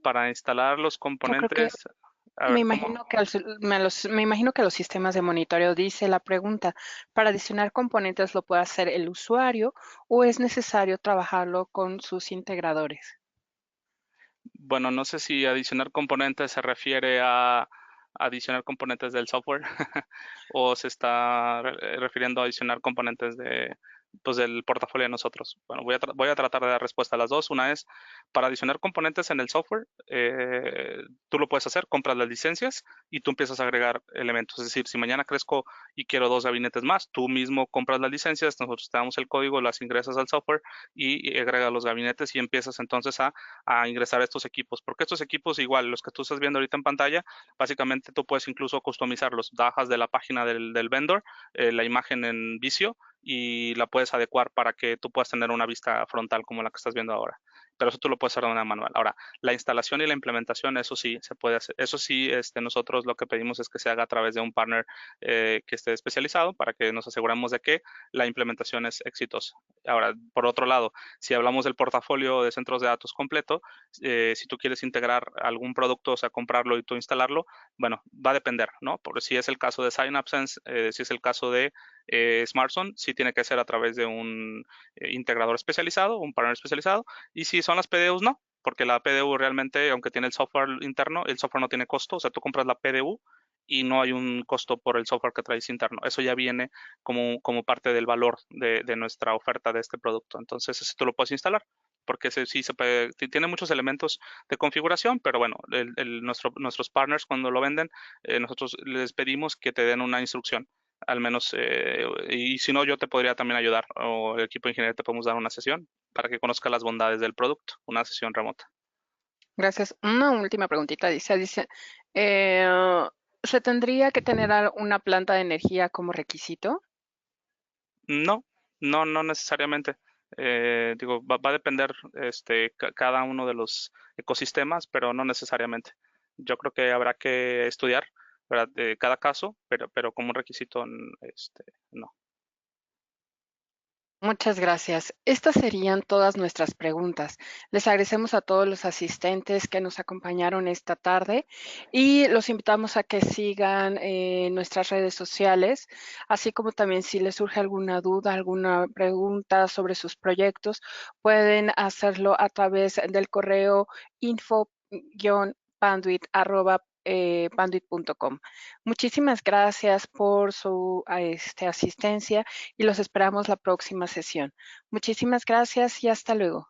Para instalar los Yo creo que componentes, a me ver, ¿cómo? imagino que me imagino que los sistemas de monitoreo dice la pregunta, ¿para adicionar componentes lo puede hacer el usuario o es necesario trabajarlo con sus integradores? Bueno, no sé si adicionar componentes se refiere a adicionar componentes del software o se está refiriendo a adicionar componentes pues, del portafolio de nosotros. Bueno, voy a tratar de dar respuesta a las dos. Una es, para adicionar componentes en el software, tú lo puedes hacer, compras las licencias y tú empiezas a agregar elementos. Es decir, si mañana crezco y quiero 2 gabinetes más, tú mismo compras las licencias, nosotros te damos el código, las ingresas al software y agregas los gabinetes y empiezas entonces a ingresar a estos equipos, porque estos equipos, igual, los que tú estás viendo ahorita en pantalla, básicamente tú puedes incluso customizarlos, bajas de la página del vendor, la imagen en vicio y la puedes adecuar para que tú puedas tener una vista frontal como la que estás viendo ahora. Pero eso tú lo puedes hacer de manera manual. Ahora, la instalación y la implementación, eso sí se puede hacer. Eso sí, nosotros lo que pedimos es que se haga a través de un partner que esté especializado para que nos aseguremos de que la implementación es exitosa. Ahora, por otro lado, si hablamos del portafolio de centros de datos completo, si tú quieres integrar algún producto, o sea, comprarlo y tú instalarlo, bueno, va a depender, ¿no? Porque si es el caso de Synapse, si es el caso de smartphone, sí tiene que ser a través de un integrador especializado, un partner especializado, y si son las PDUs, no, porque la PDU realmente, aunque tiene el software interno, el software no tiene costo, o sea, tú compras la PDU y no hay un costo por el software que traes interno. Eso ya viene como parte del valor de nuestra oferta de este producto. Entonces, eso tú lo puedes instalar, porque sí se puede, tiene muchos elementos de configuración, pero bueno, nuestros partners cuando lo venden, nosotros les pedimos que te den una instrucción al menos, y si no, yo te podría también ayudar, o el equipo de ingeniería te podemos dar una sesión para que conozca las bondades del producto, una sesión remota. Gracias. Una última preguntita, dice, eh, ¿se tendría que tener una planta de energía como requisito? No, no necesariamente. Digo, va a depender cada uno de los ecosistemas, pero no necesariamente. Yo creo que habrá que estudiar, ¿verdad? De cada caso, pero como un requisito, no. Muchas gracias. Estas serían todas nuestras preguntas. Les agradecemos a todos los asistentes que nos acompañaron esta tarde y los invitamos a que sigan nuestras redes sociales, así como también si les surge alguna duda, alguna pregunta sobre sus proyectos, pueden hacerlo a través del correo info-bandwidth@bandwidth.com. Muchísimas gracias por su asistencia y los esperamos la próxima sesión. Muchísimas gracias y hasta luego.